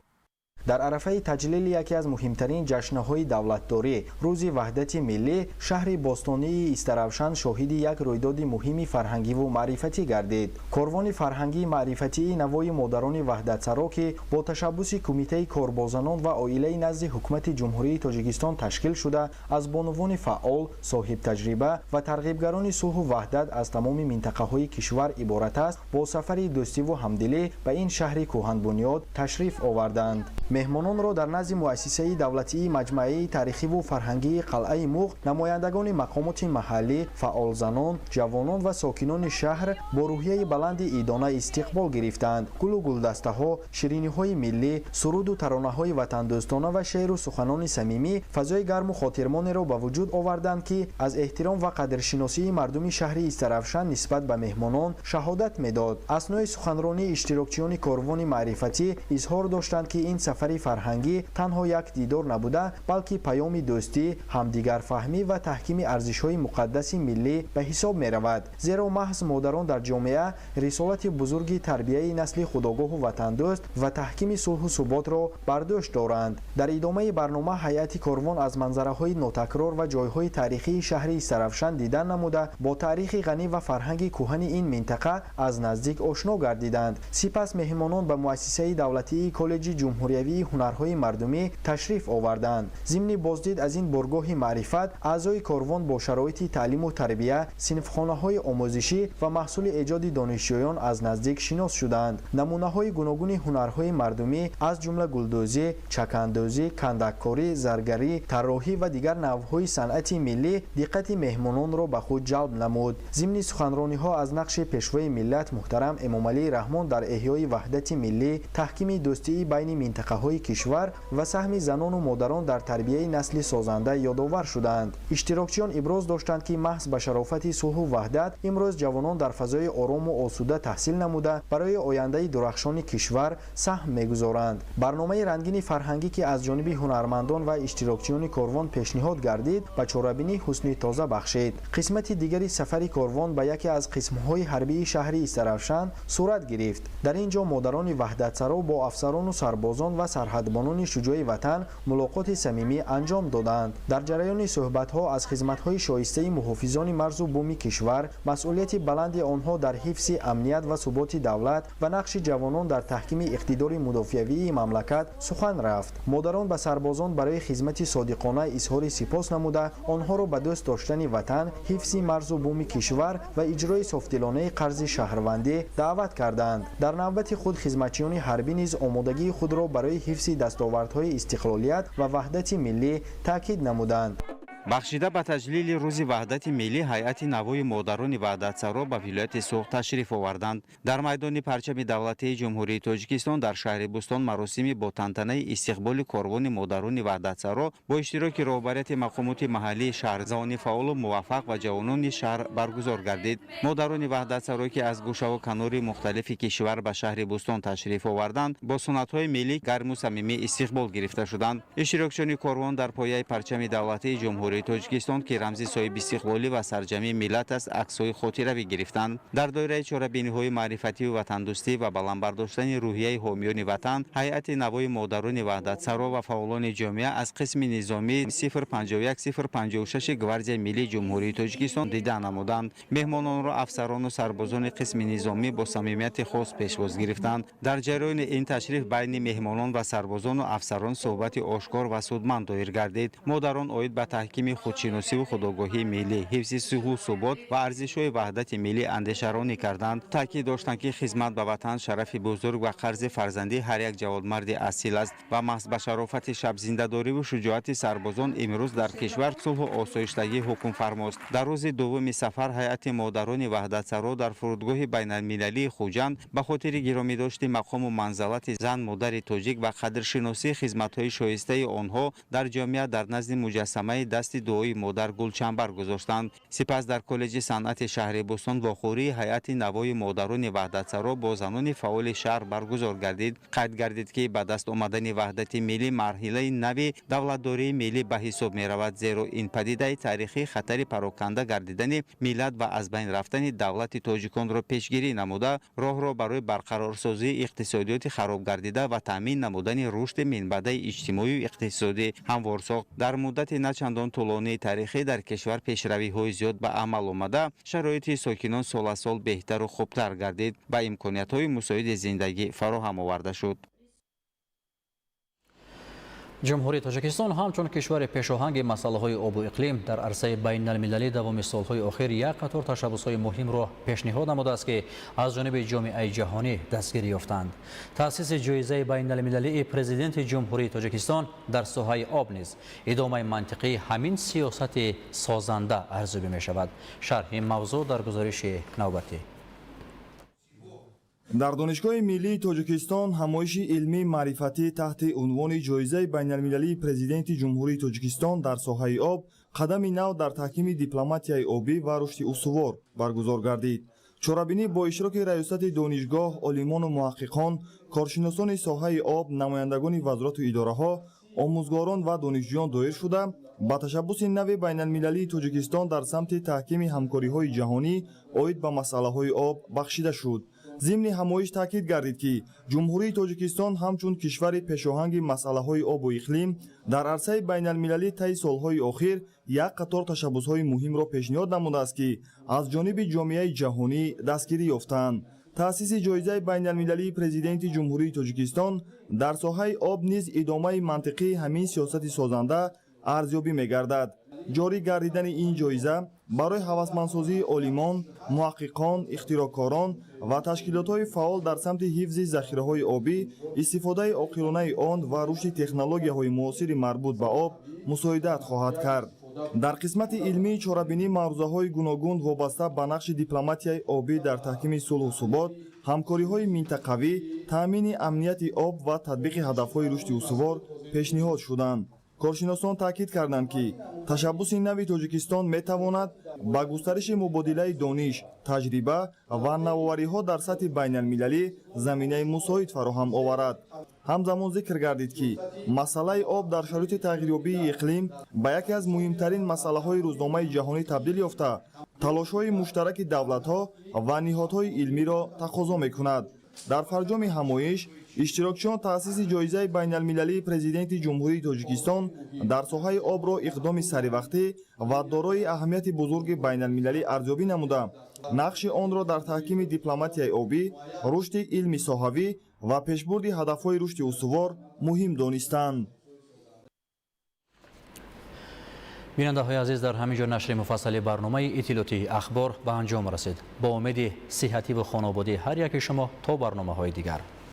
در عرفه تجلیل یکی از مهمترین جشن‌های دولتداری روز وحدت ملی، شهر باستانی استرافشان شاهد یک رویداد مهم فرهنگی و معرفتی گردید. کاروان فرهنگی معرفتی نوای مادران وحدتسرا که با تشبث کمیته کاربازان و عائله نزد حکومت جمهوری تاجیکستان تشکیل شده از بانوان فعال، صاحب تجربه و ترغیبگران صلح و وحدت از تمام منطقه‌های کشور عبارت است، با سفر دوستی و همدلی به این شهر کهن بنیاد تشریف آوردند. مهمانان را در نزد مؤسسه دولتی مجمع تاریخی و فرهنگی قلعه مغ، نمایندگان مقامات محلی، فعال زنان، جوانان و ساکنان شهر با روحیه بلند ایدانه استقبال گرفتند. گل و گلدسته‌ها، شیرینی‌های ملی، سرود و ترانه‌های وطن‌دوستانه و شعر و سخنان صمیمی فضای گرم و خاطرمان را به وجود آوردند که از احترام و قدرشناسی مردم شهر استرافشان نسبت به مهمانان شهادت می‌داد. اثنای سخنرانی اشتراکچیان کاروان معرفتی اظهار داشتند که این سفر فرهنگی تنها یک دیدار نبوده، بلکه پیام دوستی، همدیگر فهمی و تحکیم ارزش‌های مقدس ملی به حساب می‌رود. زیرا محض مادران در جامعه رسالت بزرگی تربیت نسل خودآگاه و وطندوست و تحکیم صلح و ثبات را بر دوش دارند. در ادامه برنامه هیئت کاروان از منظره‌های ناتکرار و جای‌های تاریخی شهر استرافشان دیدن نموده، با تاریخ غنی و فرهنگ کهن این منطقه از نزدیک آشنا گردیدند. سپس مهمانان به مؤسسه دولتی کالج جمهوری هنرهای مردمی تشریف آوردند. ضمن بازدید از این بارگاه معرفت، اعضای کاروان با شرایط تعلیم و تربیت، صنفخانه‌های آموزشی و محصول ایجاد دانشجویان از نزدیک شناس شدند. نمونه‌های گوناگون هنرهای مردمی از جمله گلدوزی، چکاندوزی، کندککاری، زرگری، طراحی و دیگر نوع‌های صنعت ملی دقت مهمانان را به خود جلب نمود. ضمن سخنرانی‌ها از نقش پیشوای ملت محترم امامعلی رحمان در احیای وحدت ملی، تحکیم دوستی بین منطقه‌های کشور و سهم زنان و مادران در تربیت نسل سازنده یادآور شدند. اشتراکچیان ابراز داشتند که محض به شرافت صلح و وحدت امروز جوانان در فضای آرام و آسوده تحصیل نموده برای آینده درخشان کشور سهم می‌گذارند. برنامه رنگین فرهنگی که از جانب هنرمندان و اشتراکچیان کاروان پیشنهاد گردید، به چاره‌بینی حسن تازه بخشید. قسمت دیگری سفر کاروان به یکی از قسمت‌های حربی شهر استرافشان صورت گرفت. در اینجا مادران وحدتسرا با افسران و سربازان و سرحدبانان شجاع وطن ملاقات صمیمی انجام دادند. در جریان صحبت‌ها از خدمت‌های شایسته محافظان مرز و بوم کشور، مسئولیت بلند آنها در حفظ امنیت و ثبات دولت و نقش جوانان در تحکیم اقتدار مدافعی مملکت سخن رفت. مادران به سربازان برای خدمت صادقانه اظهار سپاس نموده، آنها را به دوست داشتن وطن، حفظ مرز و بوم کشور و اجرای صافدلانه قرض شهروندی دعوت کردند. در نوبت خود خدمتچیان حربی نیز آمادگی خود را برای حفظ دستاوردهای استقلالیت و وحدت ملی تاکید نمودند. بخشیده به تجلیل روز وحدت ملی، هیئت نوای مادران وحدتسرا به ولایت سوخ تشریف آوردند. در میدان پرچم دولتی جمهوری تاجیکستان در شهر بوستان مراسمی با تنتنه استقبال کاروان مادران وحدتسرا با اشتراک رهبریت مقامات محلی شهر، زنان فعال و موفق و جوانان شهر برگزار گردید. مادران وحدتسرا که از گوشه و کنار مختلف کشور به شهر بوستان تشریف آوردند، با سنت‌های ملی گرم و صمیمی استقبال گرفته شدند. اشتراکچیان کاروان در پایه پرچم دولتی جمهوری جمهوری تاجیکستان که رمزی صاحب استقلالی و سرجمی ملت است عکس‌های خاطره‌ای گرفتند. در دایره چاره‌بینی‌های معرفتی و وطن‌دوستی و بلندبرداشتن روحیه حامیان وطن، هیئت نوای مادران وحدت‌سرا و فعالان جامعه از قسم نظامی 051-056 گواردیای ملی جمهوری تاجیکستان دیدن نمودند. مهمانان را افسران و سربازان قسم نظامی با صمیمیت خاص پیشواز گرفتند. در جریان این تشریف بین مهمانان و سربازان و افسران صحبت آشکار و سودمند دایر گردید. مادران اوید به تحکیم خودشناسی و خودآگاهی ملی، حفظ صلح و ثبات و ارزش‌های وحدت ملی اندیشه‌رانی کردند. تاکید داشتند که خدمت به وطن شرف بزرگ و قرض فرزندی هر یک جوانمرد اصیل است و محض به شرافت شب زنده‌داری و شجاعت سربازان امروز در کشور صلح و آسایشتگی حکم فرماست. در روز دوم سفر هیئت مادران وحدت‌سرا در فرودگاه بین‌المللی خوجند به خاطر گرامی داشتن مقام و منزلت زن مادر تاجیک و قدرشناسی خدمت‌های شایسته آنها در جامعه در نزد مجسمه دست دعای مادر گلچنبر گذاشتند. سپس در کالج صنعت شهر بوستان واخوری هیئت نوای مادران وحدت‌سرا با زنان فعال شهر برگزار گردید. قید گردید که به دست آمدن وحدت ملی مرحله نوی دولتداری ملی به حساب می رود، زیرا این پدیده تاریخی خطر پراکنده گردیدن ملت و از بین رفتن دولت تاجیکان را پیشگیری نموده راه را برای برقرارسازی اقتصادیات خراب گردیده و تامین نمودن رشد منبع اجتماعی و اقتصادی هموار ساخت. در مدت نچندان طولانی تاریخی در کشور پیشروی‌های زیاد به عمل آمده، شرایط ساکنان سال از سال بهتر و خوبتر گردید و امکانیت‌های مساعد زندگی فراهم آورده شد. جمهوری تاجیکستان همچون کشور پیشاهنگ مسائل آب و اقلیم در عرصه بین المللی دوام سالهای اخیر یک قطار تشبس‌های مهم را پیشنهاد نموده است که از جانب جامعه جهانی دستگیری یافتند. تأسیس جایزه بین المللی پرزیدنت جمهوری تاجیکستان در ساحه آب نیز ادامه منطقی همین سیاست سازنده ارزیابی می شود. شرح این موضوع در گزارش نوبتی. در دانشگاه ملی تاجیکستان همایش علمی معرفتی تحت عنوان جایزه بین المللی پرزیدنت جمهوری تاجیکستان در ساحه آب قدم نو در تحکیم دیپلماتیای آبی و رشد استوار برگزار گردید. چورابینی با اشتراک ریاست دانشگاه، عالمان و محققان، کارشناسان ساحه آب، نمایندگان وزارت و اداره‌ها، آموزگاران و دانشجویان دایر شده با تشبس نو بین المللی تاجیکستان در سمت تحکیم همکاری‌های جهانی عاید به مسائل آب بخشیده شد. ضمن همایش تاکید گردید که جمهوری تاجیکستان همچون کشور پیشاهنگ مسائل آب و اقلیم در عرصه بین المللی طی سالهای اخیر یک قطار تشبس‌های مهم را پیشنهاد نموده است که از جانب جامعه جهانی دستگیری یافتند. تأسیس جایزه بین المللی پرزیدنت جمهوری تاجیکستان در ساحه آب نیز ادامه منطقی همین سیاست سازنده ارزیابی می‌گردد. جاری گردیدن این جایزه برای هوسمندسازی عالمان، محققان، اختراعکاران و تشکیلات‌های فعال در سمت حفظ ذخیره‌های آبی، استفاده عاقلانه آن و رشد تکنولوژی‌های معاصر مربوط به آب مساعدت خواهد کرد. در قسمت علمی چاره‌بینی موضوع‌های گوناگون وابسته به نقش دیپلماتیای آبی در تحکیم صلح و ثبات، همکاری‌های منطقوی، تأمین امنیت آب و تطبیق هدف‌های رشد استوار پیشنهاد شدند. کارشناسان تاکید کردند که تشبس نو تاجیکستان میتواند با گسترش مبادله دانش، تجربه و نوآوری‌ها در سطح بین المللی زمینه مساعد فراهم آورد. همزمان ذکر گردید که مسئله آب در شرایط تغییریابی اقلیم به یکی از مهمترین مسائل‌های روزنامه جهانی تبدیل یافته، تلاش‌های مشترک دولت‌ها و نهادهای علمی را تقاضا می‌کند. در فرجام همایش اشتراکچیان تأسیس جایزه بین المللی پرزیدنت جمهوری تاجیکستان در ساحه آب را اقدام سریوقتی و دارای اهمیت بزرگ بین المللی ارزیابی نموده، نقش آن را در تحکیم دیپلماتیای آبی، رشد علمی ساحوی و پیشبرد هدفهای رشد استوار مهم دانستند. بیننده‌های عزیز، در همینجا نشر مفصل برنامه اطلاعاتی اخبار به انجام رسید. با امید صحتی و خانوادگی هر یک شما تا برنامه‌های دیگر.